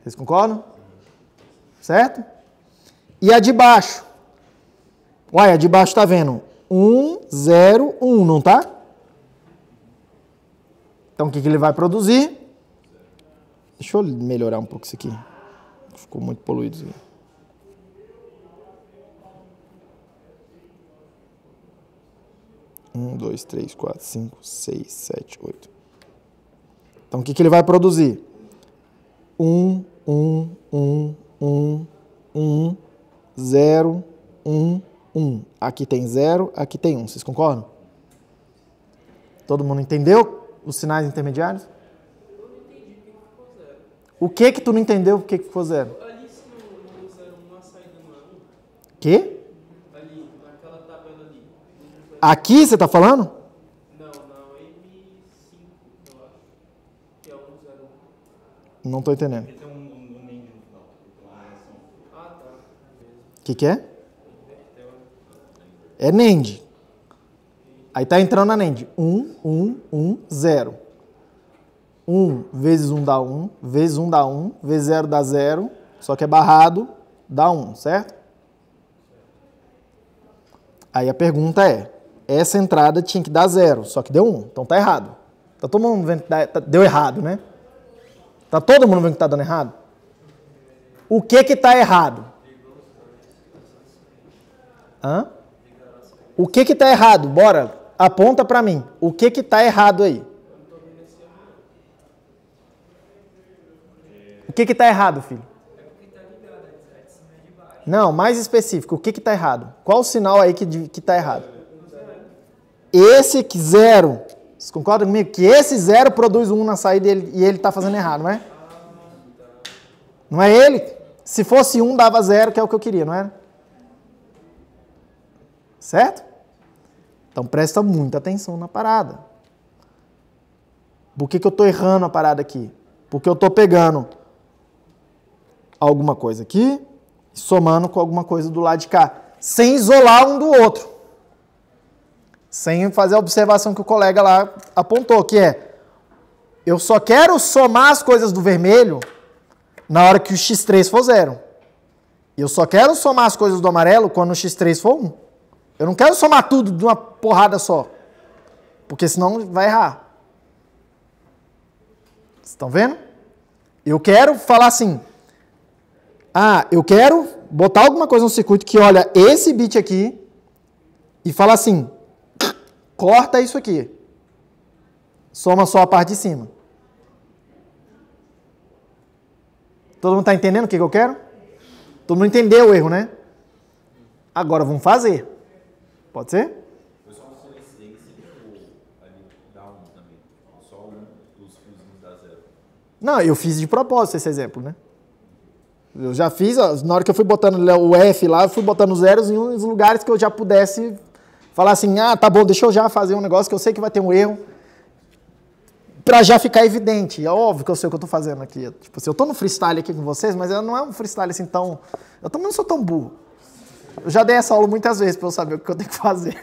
Vocês concordam? Certo? E a de baixo? Uai, a de baixo está vendo 1, 0, 1, não tá? Então, o que ele vai produzir? Deixa eu melhorar um pouco isso aqui. Ficou muito poluído isso aqui. Um, 2, 3, 4, 5, 6, 7, 8. Então, o que ele vai produzir? 1, 1, 1, 1, 1, 0, 1, 1. Aqui tem 0, aqui tem 1. Vocês concordam? Todo mundo entendeu os sinais intermediários? Eu não entendi por que ficou 0. O que tu não entendeu por que ficou 0? Ali se no 01 a saída não é 1. Que? Ali, naquela tabela ali. Aqui você está falando? Não, M5, eu acho. Que é 1, 0, 1. Não estou entendendo. Tem um NAND no final. Então, Ah, tá. O que é? É NAND. Aí está entrando na NAND. 1, 1, 1, 0. 1 vezes 1 dá 1, vezes 1 dá 1, vezes 0 dá 0, só que é barrado, dá 1, certo? Aí a pergunta é, essa entrada tinha que dar 0, só que deu 1, então tá errado. Tá todo mundo vendo que deu errado, né? Tá todo mundo vendo que tá dando errado? O que tá errado? Hã? O que tá errado? Bora, aponta pra mim. O que tá errado aí? O que tá errado, filho? Não, mais específico. O que tá errado? Qual o sinal aí que tá errado? Esse 0. Vocês concordam comigo? Que esse 0 produz 1 na saída e ele tá fazendo errado, não é? Não é ele? Se fosse 1, dava 0, que é o que eu queria, não é? Certo? Então presta muita atenção na parada. Por que eu estou errando a parada aqui? Porque eu estou pegando alguma coisa aqui e somando com alguma coisa do lado de cá, sem isolar um do outro. Sem fazer a observação que o colega lá apontou, que é, eu só quero somar as coisas do vermelho na hora que o x3 for 0. E eu só quero somar as coisas do amarelo quando o x3 for 1. Eu não quero somar tudo de uma porrada só. Porque senão vai errar. Vocês estão vendo? Eu quero falar assim. Eu quero botar alguma coisa no circuito que olha esse bit aqui e fala assim, corta isso aqui. Soma só a parte de cima. Todo mundo está entendendo o que eu quero? Todo mundo entendeu o erro, né? Agora vamos fazer. Pode ser? Foi só uma coincidência que ali dá 1 também. Só dos fiozinhos dá 0. Não, eu fiz de propósito esse exemplo, né? Eu já fiz, na hora que eu fui botando o F lá, eu fui botando zeros em uns lugares que eu já pudesse falar assim, tá bom, deixa eu já fazer um negócio que eu sei que vai ter um erro, pra já ficar evidente. É óbvio que eu sei o que eu tô fazendo aqui. Tipo assim, eu tô no freestyle aqui com vocês, mas não é um freestyle assim tão... Eu também não sou tão burro. Eu já dei essa aula muitas vezes para eu saber o que eu tenho que fazer.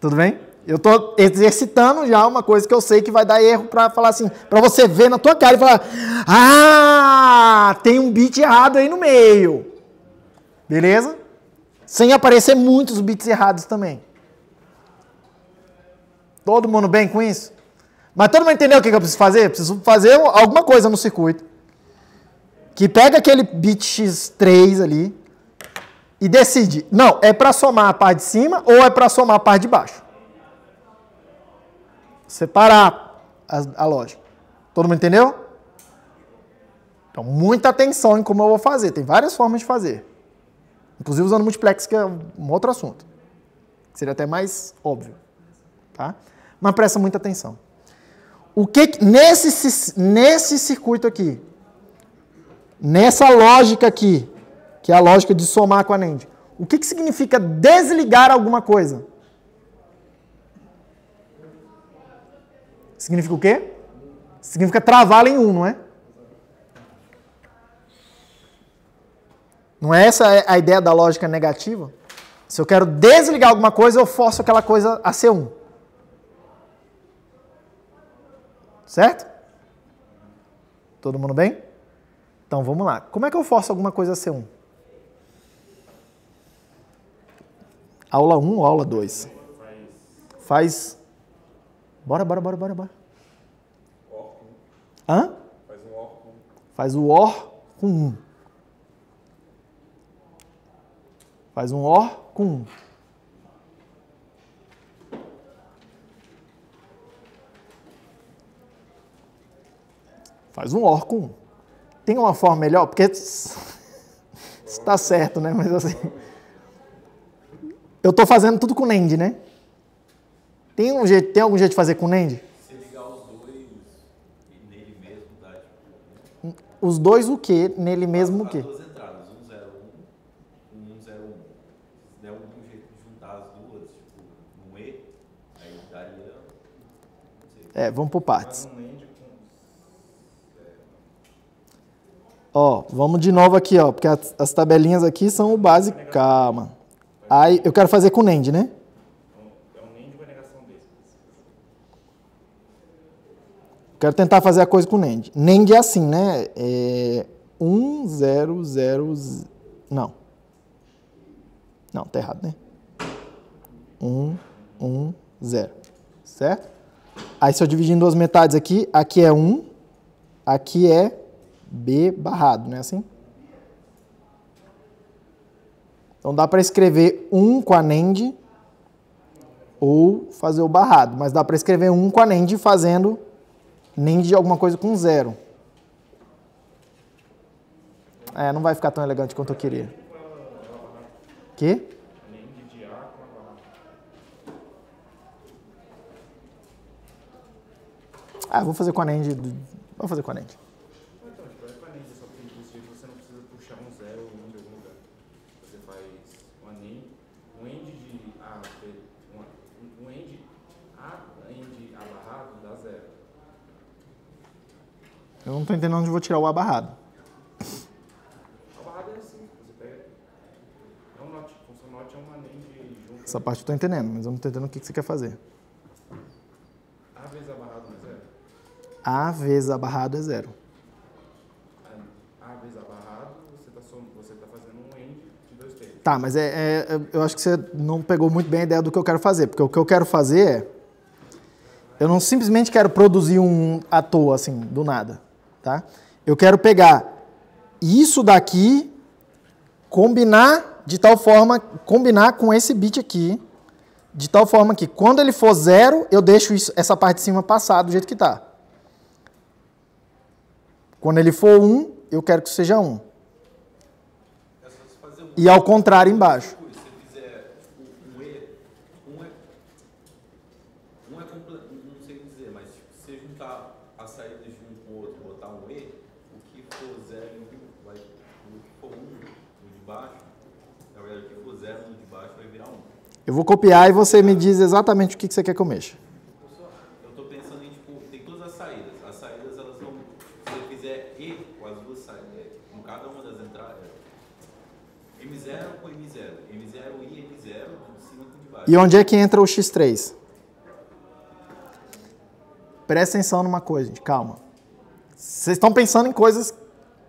Tudo bem? Eu estou exercitando já uma coisa que eu sei que vai dar erro para falar assim, para você ver na tua cara e falar, tem um bit errado aí no meio. Beleza? Sem aparecer muitos bits errados também. Todo mundo bem com isso? Mas todo mundo entendeu o que eu preciso fazer? Eu preciso fazer alguma coisa no circuito que pega aquele bit x3 ali e decide, não, é para somar a parte de cima ou é para somar a parte de baixo? Separar a lógica. Todo mundo entendeu? Então, muita atenção em como eu vou fazer. Tem várias formas de fazer. Inclusive usando multiplex, que é um outro assunto. Seria até mais óbvio. Tá? Mas presta muita atenção. O que nesse circuito aqui, nessa lógica aqui, que é a lógica de somar com a NAND, o que significa desligar alguma coisa? Significa o quê? Significa travá-la em 1, não é? Não é essa a ideia da lógica negativa? Se eu quero desligar alguma coisa, eu forço aquela coisa a ser 1. Certo? Todo mundo bem? Então vamos lá. Como é que eu forço alguma coisa a ser 1? Aula 1 ou aula 2? Faz... Bora. Hã? Faz o OR com 1. Faz um OR com 1. Faz um OR com 1. Tem uma forma melhor? Porque está certo, né? Mas assim... Eu estou fazendo tudo com NAND, né? Tem algum jeito de fazer com NAND? Se ligar os dois nele mesmo, dá tipo... Os dois o quê? Nele mesmo o quê? As duas entradas, 101, 101. Se der algum jeito de juntar as duas, tipo, num E, aí daria... Não sei. Vamos por partes. Ó, vamos de novo aqui, ó, porque as tabelinhas aqui são o básico. Calma. Aí, eu quero fazer com NAND, né? É um NAND ou uma negação desse? Quero tentar fazer a coisa com NAND. NAND é assim, né? 1, 0, 0, não. Não, tá errado, né? 1, 1, 0. Certo? Aí se eu dividir em duas metades aqui, aqui é 1, aqui é B barrado, não é assim? Então dá para escrever 1 com a NAND ou fazer o barrado, mas dá para escrever 1 com a NAND fazendo NAND de alguma coisa com 0. Não vai ficar tão elegante quanto eu queria. Que? Vou fazer com a NAND. Vou fazer com a NAND. Então, tipo, com a NAND só porque você não precisa puxar um 0 ou 1 de algum lugar. Você faz uma NAND, um AND de A, um AND A barrado dá 0. Eu não estou entendendo onde eu vou tirar o A barrado. A barrada é assim, você pega. É um NOT, função NOT é uma NAND junto. Essa parte eu estou entendendo, mas eu não estou entendendo o que você quer fazer. A vezes A barrado não é 0? A vezes A barrado é 0. A vezes A barrado, você está fazendo um AND de 2 terços. Tá, mas eu acho que você não pegou muito bem a ideia do que eu quero fazer, porque o que eu quero fazer é... Eu não simplesmente quero produzir um à toa, assim, do nada, tá? Eu quero pegar isso daqui, combinar de tal forma, combinar com esse bit aqui, de tal forma que quando ele for 0, eu deixo essa parte de cima passar do jeito que está. Quando ele for 1, eu quero que seja 1. E ao contrário embaixo. Se você fizer um E, não sei dizer, mas se você juntar a saída de um com o outro e botar um E, o que for 0 o que for 1 no de baixo, na verdade, o que for 0 no de baixo vai virar 1. Eu vou copiar e você me diz exatamente o que você quer que eu mexa. Eu estou pensando em, tipo, tem todas as saídas. As saídas, elas vão, se você fizer E com as duas saídas, com cada uma das entradas, M0 com M0, M0 e M0, de cima com de baixo. E onde é que entra o X3? Presta atenção numa coisa, gente, calma. Vocês estão pensando em coisas,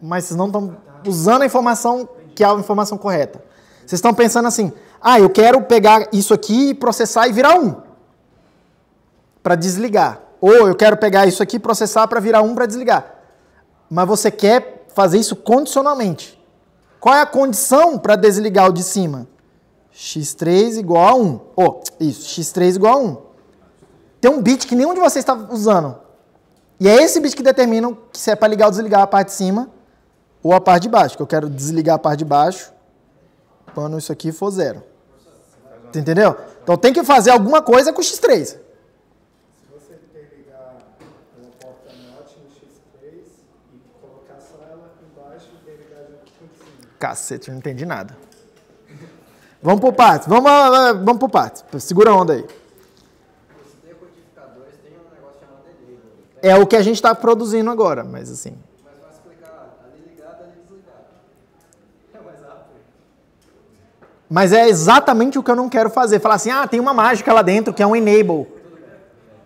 mas vocês não estão usando a informação que é a informação correta. Vocês estão pensando assim, eu quero pegar isso aqui, processar e virar 1 para desligar. Ou eu quero pegar isso aqui, processar para virar 1 para desligar. Mas você quer fazer isso condicionalmente. Qual é a condição para desligar o de cima? X3 igual a 1. Isso, X3 igual a 1. Tem um bit que nenhum de vocês está usando. E é esse bit que determina se é para ligar ou desligar a parte de cima ou a parte de baixo. Que eu quero desligar a parte de baixo quando isso aqui for 0. Entendeu? Então tem que fazer alguma coisa com o X3. Se você interligar uma porta NOT no X3 e colocar só ela embaixo e interligar junto com o cima. Cacete, eu não entendi nada. Vamos por partes. Vamos por partes. Segura a onda aí. Os decodificadores têm um negócio chamado delay. É o que a gente está produzindo agora, mas assim... Mas vai explicar ali ligado, ali desligado. É mais rápido. Mas é exatamente o que eu não quero fazer. Falar assim, tem uma mágica lá dentro que é um enable.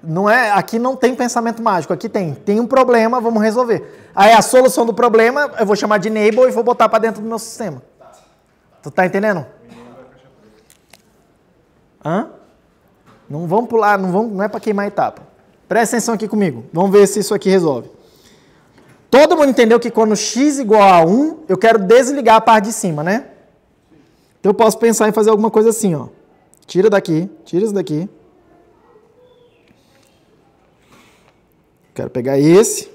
Não é, aqui não tem pensamento mágico, aqui tem um problema, vamos resolver. Aí a solução do problema, eu vou chamar de enable e vou botar para dentro do meu sistema. Tu tá entendendo? Não vamos pular, não é para queimar a etapa. Presta atenção aqui comigo, vamos ver se isso aqui resolve. Todo mundo entendeu que quando x igual a 1, eu quero desligar a parte de cima, né? Então eu posso pensar em fazer alguma coisa assim, ó. Tira daqui, tira isso daqui. Quero pegar esse.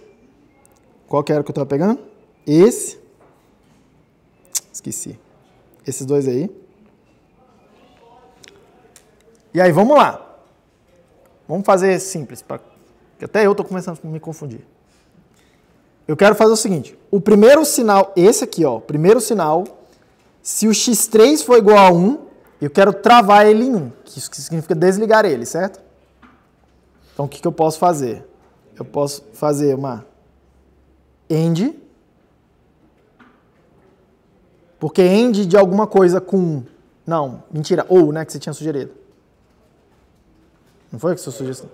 Qual que era que eu estava pegando? Esse. Esqueci. Esses dois aí. E aí, vamos lá. Vamos fazer simples, porque até eu estou começando a me confundir. Eu quero fazer o seguinte. O primeiro sinal, esse aqui, ó. Primeiro sinal, se o x3 for igual a 1, eu quero travar ele em 1. Que isso significa desligar ele, certo? Então, o que eu posso fazer? Eu posso fazer uma AND, porque AND de alguma coisa com... Não, mentira, ou, né, que você tinha sugerido. Não foi que você sugeriu?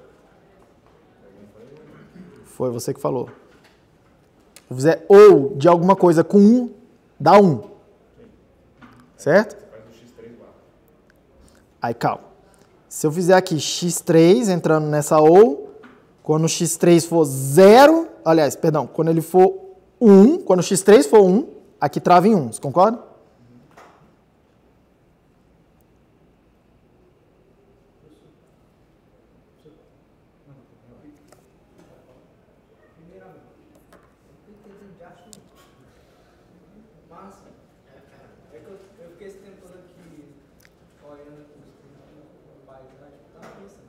Foi você que falou. Se eu fizer ou de alguma coisa com 1, dá 1. Certo? Faz o x3 barra. Aí, calma. Se eu fizer aqui x3 entrando nessa ou, quando o x3 for 0, aliás, perdão, quando ele for 1, quando o x3 for 1, aqui trava em 1. Você concorda? Massa. É que eu fiquei esse tempo todo aqui olhando com paisagem, tava pensando.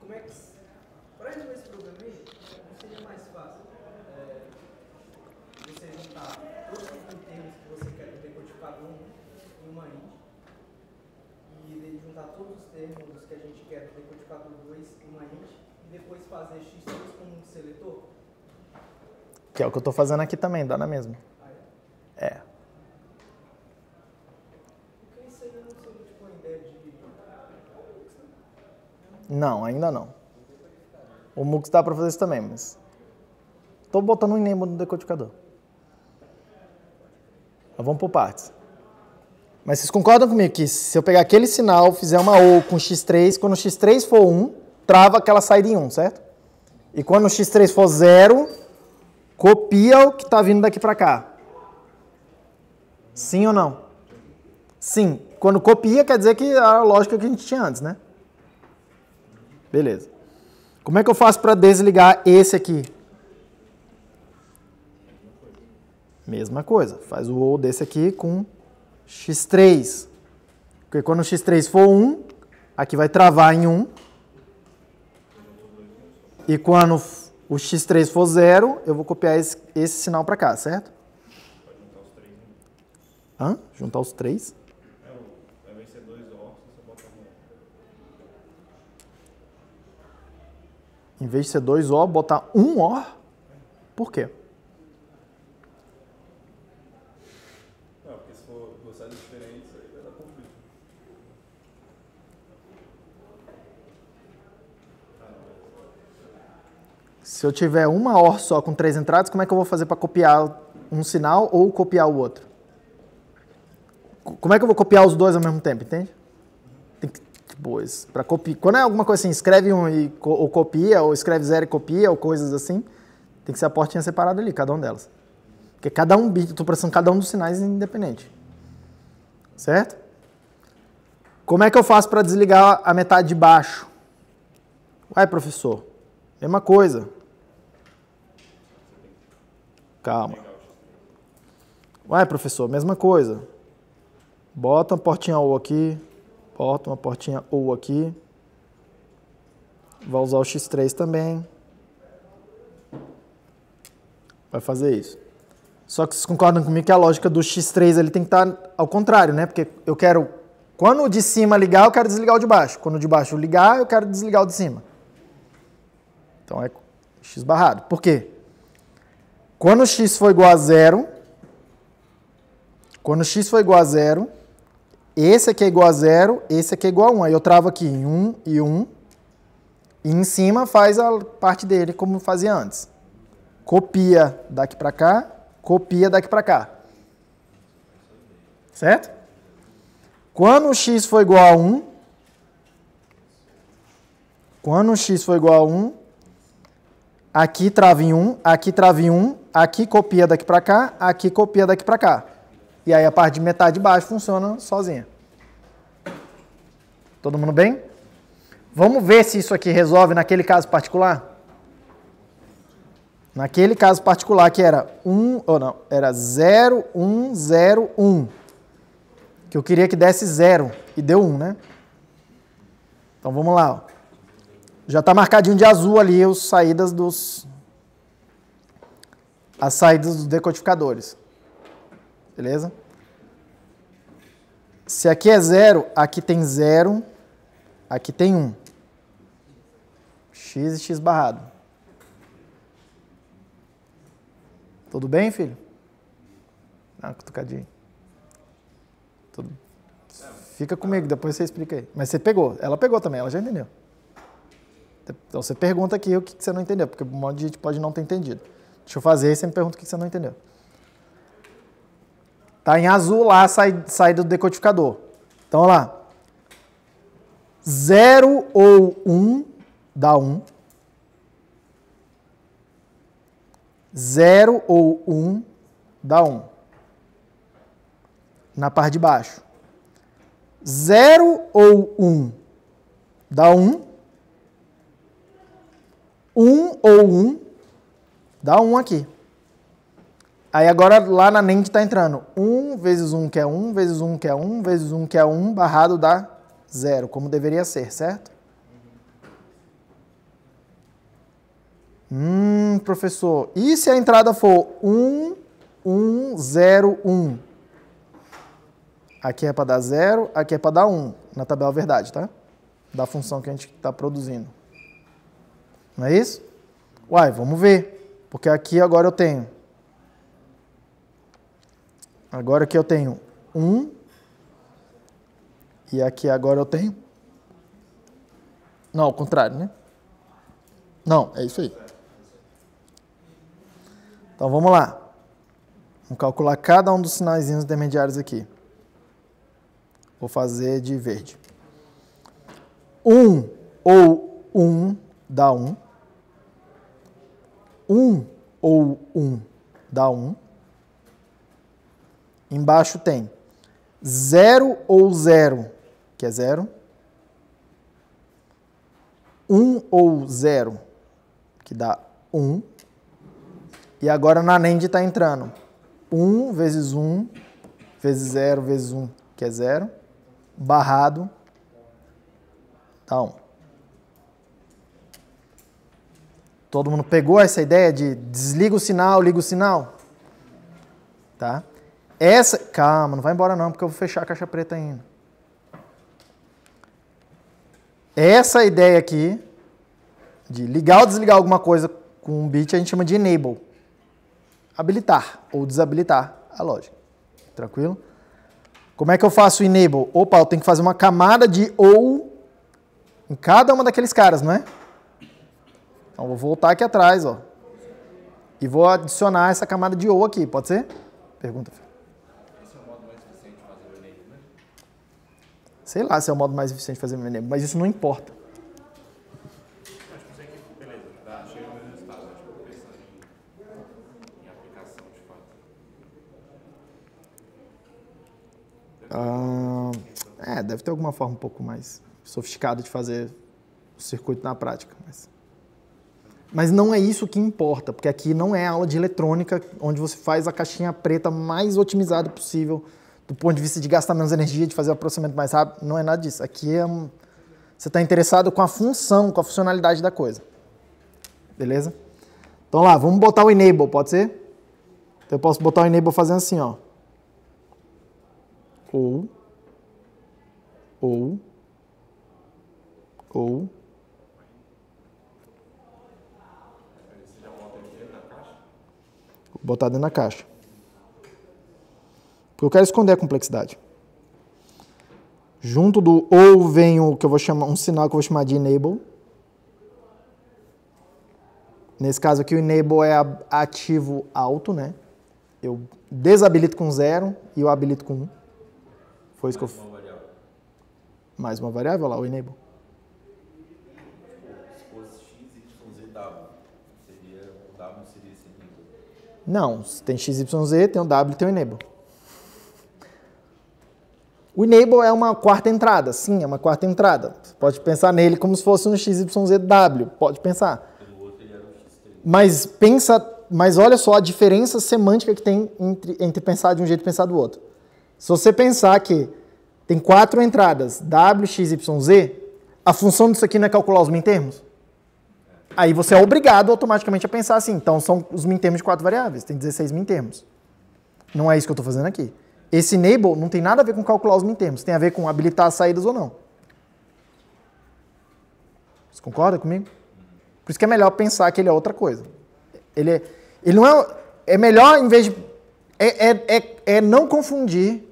Como é que. Para resolver esse problema aí, não seria mais fácil você juntar todos os termos que você quer do decodificador 1 em uma int e daí juntar todos os termos que a gente quer do decodificador 2 em uma int e depois fazer x3 como um seletor? Que é o que eu estou fazendo aqui também, dá na mesma. É. Porque isso aí eu não sei, tipo, uma ideia de. Não, ainda não. O Mux dá para fazer isso também, mas... Estou botando um enable no decodificador. Mas vamos por partes. Mas vocês concordam comigo que se eu pegar aquele sinal, fizer uma ou com x3, quando o x3 for 1, trava aquela saída em 1, certo? E quando o x3 for 0, copia o que está vindo daqui para cá. Sim ou não? Sim. Quando copia, quer dizer que é a lógica que a gente tinha antes, né? Beleza. Como é que eu faço para desligar esse aqui? Mesma coisa. Faz o ou desse aqui com x3. Porque quando o x3 for 1, aqui vai travar em 1. E quando o x3 for 0, eu vou copiar esse sinal para cá, certo? Hã? Juntar os três? Ao invés de ser 2 OR, você bota Em vez de ser 2 OR, botar 1 OR? Por quê? Não, porque se for velocidades diferentes, aí vai dar conflito. Se eu tiver uma OR só com 3 entradas, como é que eu vou fazer para copiar um sinal ou copiar o outro? Como é que eu vou copiar os dois ao mesmo tempo, entende? Tem que, tipo, para copiar. Quando é alguma coisa assim, escreve um ou copia, ou escreve 0 e copia, ou coisas assim, tem que ser a portinha separada ali, cada uma delas. Porque cada um bit, eu estou processando cada um dos sinais independente. Certo? Como é que eu faço para desligar a metade de baixo? Uai, professor, mesma coisa. Calma. Uai, professor, mesma coisa. Bota uma portinha ou aqui, bota uma portinha ou aqui. Vai usar o x3 também. Vai fazer isso. Só que vocês concordam comigo que a lógica do x3 ele tem que estar ao contrário, né? Porque eu quero, quando o de cima ligar, eu quero desligar o de baixo. Quando o de baixo ligar, eu quero desligar o de cima. Então é x barrado. Por quê? Quando o x for igual a 0, esse aqui é igual a 0, esse aqui é igual a 1. Aí eu travo aqui em 1 e 1. E em cima faz a parte dele como fazia antes. Copia daqui para cá, copia daqui para cá. Certo? Quando o x for igual a 1, aqui trava em 1, aqui trava em 1, aqui copia daqui para cá, aqui copia daqui para cá. E aí a parte de metade de baixo funciona sozinha. Todo mundo bem? Vamos ver se isso aqui resolve naquele caso particular? Naquele caso particular que era 1, ou não, era 0, 1, 0, 1. Que eu queria que desse 0 e deu 1, né? Então vamos lá. Ó. Já está marcadinho de azul ali as saídas dos decodificadores. Beleza? Se aqui é 0, aqui tem 0, aqui tem 1. X e x barrado. Tudo bem, filho? Dá uma cutucadinha. Tudo. Fica comigo, depois você explica aí. Mas você pegou. Ela pegou também, ela já entendeu. Então você pergunta aqui o que você não entendeu, porque um monte de gente pode não ter entendido. Deixa eu fazer e você me pergunta o que você não entendeu. Tá em azul lá a saída do decodificador. Então, olha lá. 0 ou 1 dá 1. 0 ou 1 dá 1. Na parte de baixo. 0 ou 1 dá 1. 1 ou 1 dá 1 aqui. Aí agora lá na NAND está entrando 1 vezes 1 que é 1, vezes 1 que é 1, vezes 1 que é 1, barrado dá 0, como deveria ser, certo? Professor, e se a entrada for 1, 1, 0, 1? Aqui é para dar 0, aqui é para dar 1, na tabela verdade, tá? Da função que a gente está produzindo. Não é isso? Uai, vamos ver. Porque aqui agora eu tenho... Agora aqui eu tenho 1. E aqui agora eu tenho... Não, ao contrário, né? Não, é isso aí. Então vamos lá. Vamos calcular cada um dos sinaizinhos intermediários aqui. Vou fazer de verde. 1 ou 1 dá 1. 1 ou 1 dá 1. Embaixo tem 0 ou 0, que é 0. 1 ou 0, que dá 1. E agora na NAND está entrando 1 vezes 1, vezes 0, vezes 1, que é 0, barrado, dá 1. Todo mundo pegou essa ideia de desliga o sinal, liga o sinal? Tá? Calma, não vai embora não, porque eu vou fechar a caixa preta ainda. Essa ideia aqui, de ligar ou desligar alguma coisa com um bit, a gente chama de enable. Habilitar ou desabilitar a lógica. Tranquilo? Como é que eu faço o enable? Opa, eu tenho que fazer uma camada de ou em cada uma daqueles caras, não é? Então, vou voltar aqui atrás, ó. E vou adicionar essa camada de ou aqui, pode ser? Pergunta, filho. Esse é o modo mais eficiente de fazer o enable, né? Sei lá se é o modo mais eficiente de fazer o enable, mas isso não importa. Acho que sei que, beleza, chega no mesmo resultado, acho que eu tô pensando em aplicação de fato. Deve ter alguma forma um pouco mais sofisticada de fazer o circuito na prática. Mas não é isso que importa, porque aqui não é aula de eletrônica, onde você faz a caixinha preta mais otimizada possível, do ponto de vista de gastar menos energia, de fazer o processamento mais rápido. Não é nada disso. Aqui você está interessado com a função, com a funcionalidade da coisa. Beleza? Então lá, vamos botar o enable, pode ser? Então eu posso botar o enable fazendo assim, ó. Ou. Vou botar dentro da caixa. Porque eu quero esconder a complexidade. Junto do ou vem o que eu vou chamar, um sinal que eu vou chamar de enable. Nesse caso aqui o enable é ativo alto, né? Eu desabilito com 0 e eu habilito com 1. Foi isso que eu fiz. Mais uma variável lá, o enable. Se fosse x, y, z, w, o w seria esse enable? Não, se tem x, y, z, tem o w e tem o enable. O enable é uma quarta entrada, sim, é uma quarta entrada. Você pode pensar nele como se fosse um x, y, z, w, pode pensar. Pelo outro ele era um x3. Mas olha só a diferença semântica que tem entre pensar de um jeito e pensar do outro. Se você pensar que tem 4 entradas, W, X, Y, Z, a função disso aqui não é calcular os mintermos? Aí você é obrigado automaticamente a pensar assim, então são os mintermos de 4 variáveis, tem 16 mintermos. Não é isso que eu estou fazendo aqui. Esse enable não tem nada a ver com calcular os mintermos, tem a ver com habilitar as saídas ou não. Você concorda comigo? Por isso que é melhor pensar que ele é outra coisa. Ele não é... É melhor, em vez de... É não confundir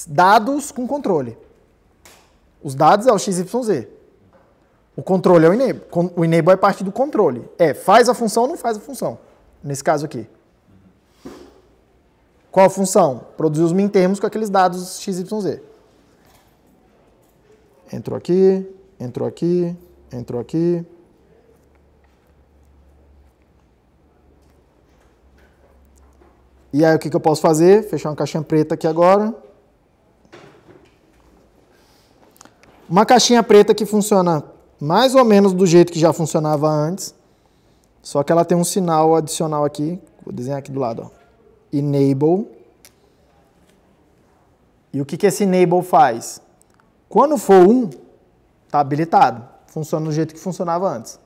dados com controle. Os dados é o x, y, z. O controle é o enable. O enable é parte do controle. Faz a função ou não faz a função. Nesse caso aqui. Qual a função? Produzir os mintermos com aqueles dados x, y, z. Entrou aqui, entrou aqui, entrou aqui. E aí o que eu posso fazer? Fechar uma caixinha preta aqui agora. Uma caixinha preta que funciona mais ou menos do jeito que já funcionava antes. Só que ela tem um sinal adicional aqui. Vou desenhar aqui do lado. Ó. Enable. E o que esse enable faz? Quando for 1, está habilitado. Funciona do jeito que funcionava antes.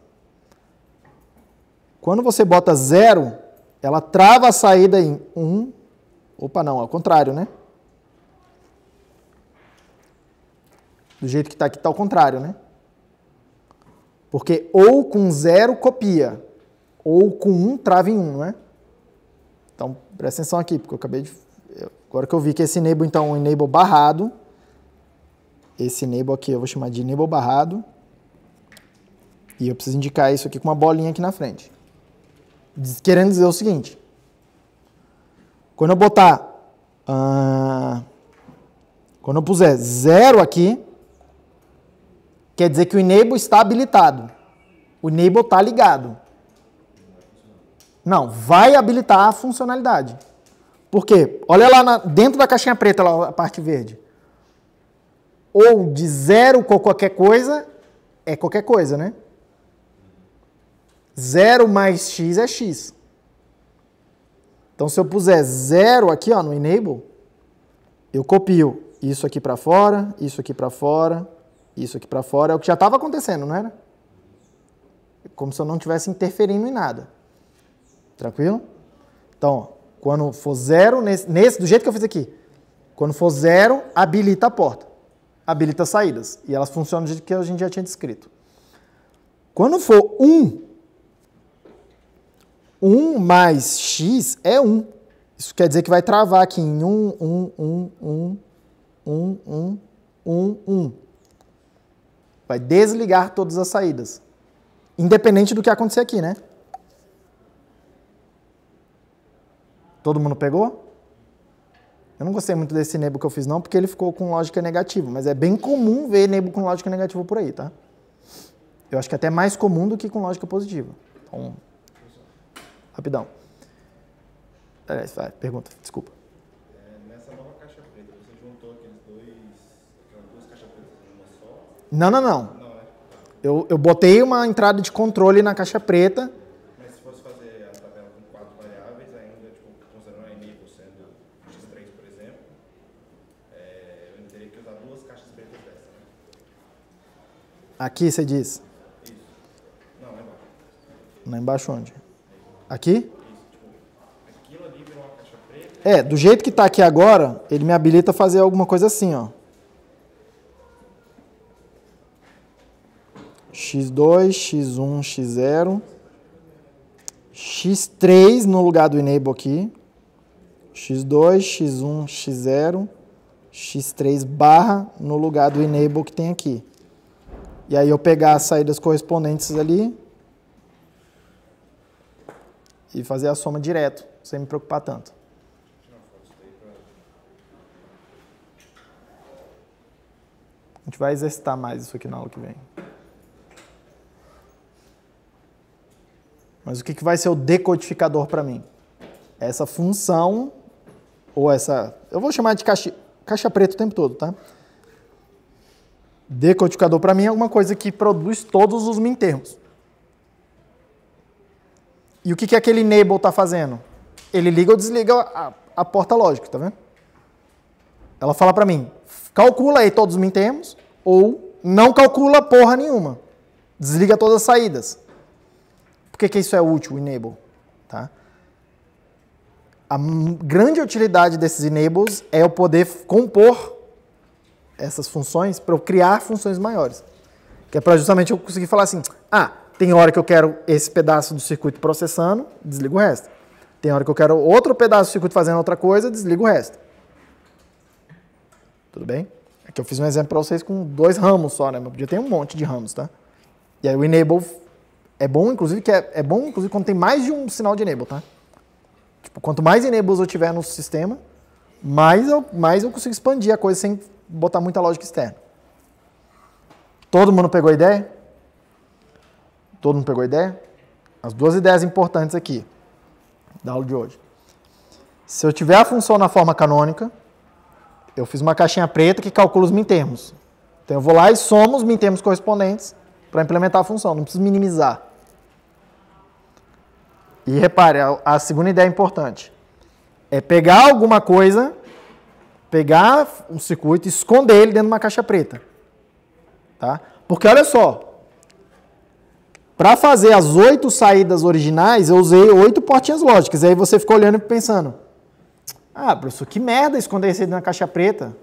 Quando você bota 0, ela trava a saída em 1. Opa, não, ao contrário, né? Do jeito que está aqui, está ao contrário, né? Porque ou com 0 copia, ou com 1 trava em 1, não é? Então, presta atenção aqui, porque eu acabei de... Agora que eu vi que esse enable, então, é um enable barrado. Esse enable aqui eu vou chamar de enable barrado. E eu preciso indicar isso aqui com uma bolinha aqui na frente. Querendo dizer o seguinte. Quando eu botar... quando eu puser 0 aqui, quer dizer que o enable está habilitado. O enable está ligado. Não, vai habilitar a funcionalidade. Por quê? Olha lá dentro da caixinha preta, lá, a parte verde. Ou de 0 com qualquer coisa, é qualquer coisa, né? 0 mais x é x. Então, se eu puser 0 aqui, ó, no enable, eu copio isso aqui para fora, isso aqui para fora, isso aqui para fora. É o que já estava acontecendo, não era? Como se eu não estivesse interferindo em nada. Tranquilo? Então, ó, quando for 0, do jeito que eu fiz aqui, quando for 0, habilita a porta. Habilita as saídas. E elas funcionam do jeito que a gente já tinha descrito. Quando for 1, 1 mais x é 1. Isso quer dizer que vai travar aqui em 1. Vai desligar todas as saídas. Independente do que acontecer aqui, né? Todo mundo pegou? Eu não gostei muito desse enable que eu fiz não, porque ele ficou com lógica negativa. Mas é bem comum ver enable com lógica negativa por aí, tá? Eu acho que é até mais comum do que com lógica positiva. Então, rapidão. Vai, pergunta, desculpa. Nessa nova caixa preta, você juntou aquelas duas caixas pretas em uma só? Não. Não, né? Eu botei uma entrada de controle na caixa preta. Mas se fosse fazer a tabela com 4 variáveis, ainda, tipo, considerando a enable sendo x3, por exemplo, eu ainda teria que usar duas caixas pretas dessa, né? Aqui você diz. Isso. Não, lá embaixo. Lá embaixo onde? Aqui? Aquilo ali virou uma caixa preta. Do jeito que está aqui agora, ele me habilita a fazer alguma coisa assim, ó. x2, x1, x0, x3 no lugar do enable aqui, x2, x1, x0, x3 barra no lugar do enable que tem aqui. E aí eu pegar as saídas correspondentes ali e fazer a soma direto, sem me preocupar tanto. A gente vai exercitar mais isso aqui na aula que vem. Mas o que vai ser o decodificador para mim? Essa função, ou essa... Eu vou chamar de caixa preta o tempo todo, tá? Decodificador para mim é alguma coisa que produz todos os mintermos. E o que aquele enable está fazendo? Ele liga ou desliga a porta lógica, tá vendo? Ela fala para mim, calcula aí todos os mintermos, ou não calcula porra nenhuma. Desliga todas as saídas. Por que isso é útil, o enable? Tá? A grande utilidade desses enables é eu poder compor essas funções para eu criar funções maiores. Que é para justamente eu conseguir falar assim, tem hora que eu quero esse pedaço do circuito processando, desligo o resto. Tem hora que eu quero outro pedaço do circuito fazendo outra coisa, desligo o resto. Tudo bem? Aqui eu fiz um exemplo para vocês com 2 ramos só, né? Mas podia ter um monte de ramos, tá? E aí o enable é bom, inclusive, é bom, inclusive, quando tem mais de um sinal de enable, tá? Tipo, quanto mais enables eu tiver no sistema, mais eu consigo expandir a coisa sem botar muita lógica externa. Todo mundo pegou a ideia? Todo mundo pegou a ideia? As duas ideias importantes aqui da aula de hoje. Se eu tiver a função na forma canônica, eu fiz uma caixinha preta que calcula os mintermos. Então eu vou lá e somo os mintermos correspondentes para implementar a função, não preciso minimizar. E repare, a segunda ideia importante é pegar alguma coisa, pegar um circuito e esconder ele dentro de uma caixa preta. Tá? Porque olha só, para fazer as 8 saídas originais, eu usei 8 portinhas lógicas. E aí você ficou olhando e pensando, ah, professor, que merda esconder isso aí dentro da caixa preta.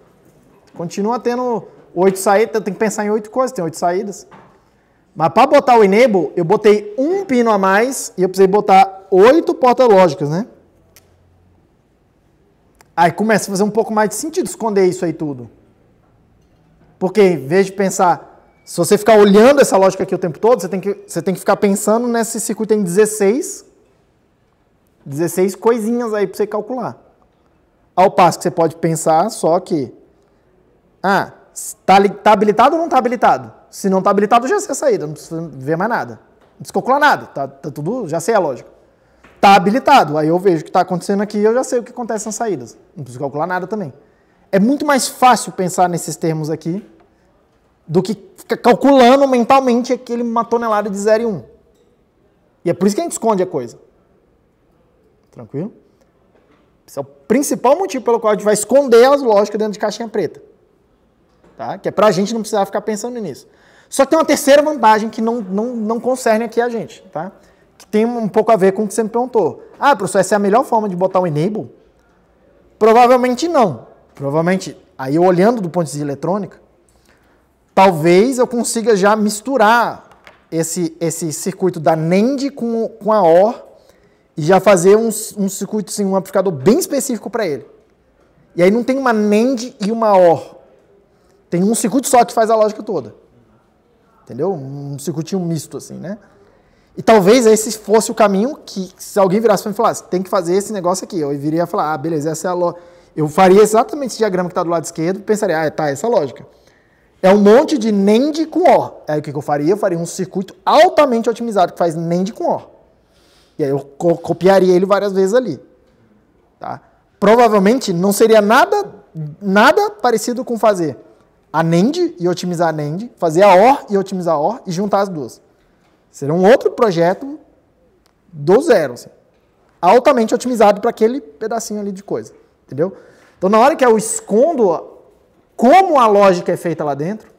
Continua tendo 8 saídas, eu tenho que pensar em 8 coisas, tem 8 saídas. Mas para botar o enable, eu botei um pino a mais e eu precisei botar 8 portas lógicas, né? Aí começa a fazer um pouco mais de sentido esconder isso aí tudo. Porque em vez de pensar, se você ficar olhando essa lógica aqui o tempo todo, você tem que ficar pensando nesse circuito em 16 coisinhas aí para você calcular. Ao passo que você pode pensar só que, tá habilitado ou não está habilitado? Se não está habilitado, eu já sei a saída, não precisa ver mais nada. Não precisa calcular nada, tá tudo, já sei a lógica. Está habilitado, aí eu vejo o que está acontecendo aqui e eu já sei o que acontece nas saídas. Não preciso calcular nada também. É muito mais fácil pensar nesses termos aqui do que ficar calculando mentalmente uma tonelada de 0 e 1. E é por isso que a gente esconde a coisa. Tranquilo? Esse é o principal motivo pelo qual a gente vai esconder as lógicas dentro de caixinha preta. Tá? Que é para a gente não precisar ficar pensando nisso. Só que tem uma terceira vantagem que não concerne aqui a gente. Tá? Que tem um pouco a ver com o que você me perguntou. Ah, professor, essa é a melhor forma de botar o enable? Provavelmente não. Provavelmente, aí eu olhando do ponto de vista de eletrônica, talvez eu consiga já misturar esse circuito da NAND com a OR e já fazer um circuito, assim, um amplificador bem específico para ele. E aí não tem uma NAND e uma OR. Tem um circuito só que faz a lógica toda. Entendeu? Um circuitinho misto, assim, né? E talvez esse fosse o caminho que, se alguém virasse para mim e falasse, tem que fazer esse negócio aqui, eu viria falar, beleza, essa é a lógica. Eu faria exatamente esse diagrama que está do lado esquerdo e pensaria, tá, essa é a lógica. É um monte de NAND com OR. Aí o que eu faria? Eu faria um circuito altamente otimizado que faz NAND com OR. E aí eu copiaria ele várias vezes ali. Tá? Provavelmente não seria nada parecido com fazer a NAND e otimizar a NAND, fazer a OR e otimizar a OR e juntar as duas. Será um outro projeto do zero. Assim. Altamente otimizado para aquele pedacinho ali de coisa. Entendeu? Então, na hora que eu escondo como a lógica é feita lá dentro,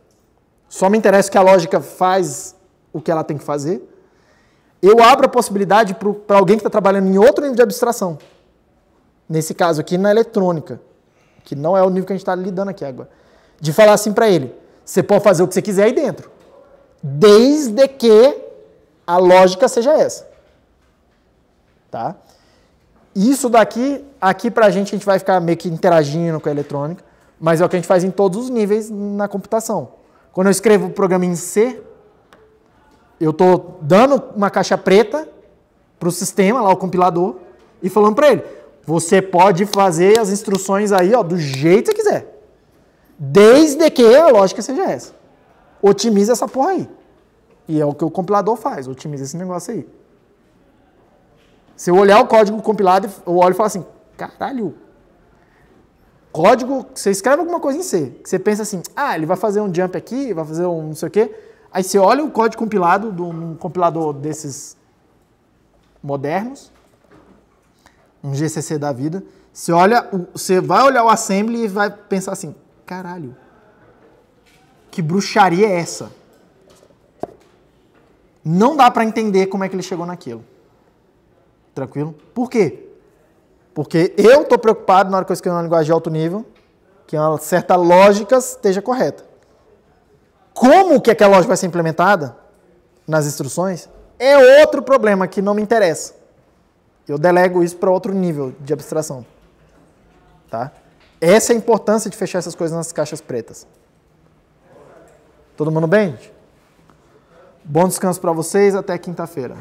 só me interessa que a lógica faz o que ela tem que fazer, eu abro a possibilidade para alguém que está trabalhando em outro nível de abstração. Nesse caso aqui, na eletrônica, que não é o nível que a gente está lidando aqui agora. De falar assim para ele, você pode fazer o que você quiser aí dentro, desde que a lógica seja essa. Tá? Isso daqui, aqui pra gente vai ficar meio que interagindo com a eletrônica, mas é o que a gente faz em todos os níveis na computação. Quando eu escrevo o programa em C, eu estou dando uma caixa preta para o sistema, lá o compilador, e falando para ele, você pode fazer as instruções aí do jeito que você quiser, desde que a lógica seja essa. Otimiza essa porra aí. E é o que o compilador faz, otimiza esse negócio aí. Se eu olhar o código compilado, eu olho e falo assim, caralho, código, você escreve alguma coisa em C, que você pensa assim, ele vai fazer um jump aqui, vai fazer um não sei o quê, aí você olha o código compilado de um compilador desses modernos, um GCC da vida, você vai olhar o assembly e vai pensar assim, caralho, que bruxaria é essa? Não dá para entender como é que ele chegou naquilo. Tranquilo? Por quê? Porque eu estou preocupado na hora que eu escrevo uma linguagem de alto nível que uma certa lógica esteja correta. Como que aquela lógica vai ser implementada nas instruções é outro problema que não me interessa. Eu delego isso para outro nível de abstração. Tá? Essa é a importância de fechar essas coisas nas caixas pretas. Todo mundo bem, gente? Bom descanso para vocês, até quinta-feira.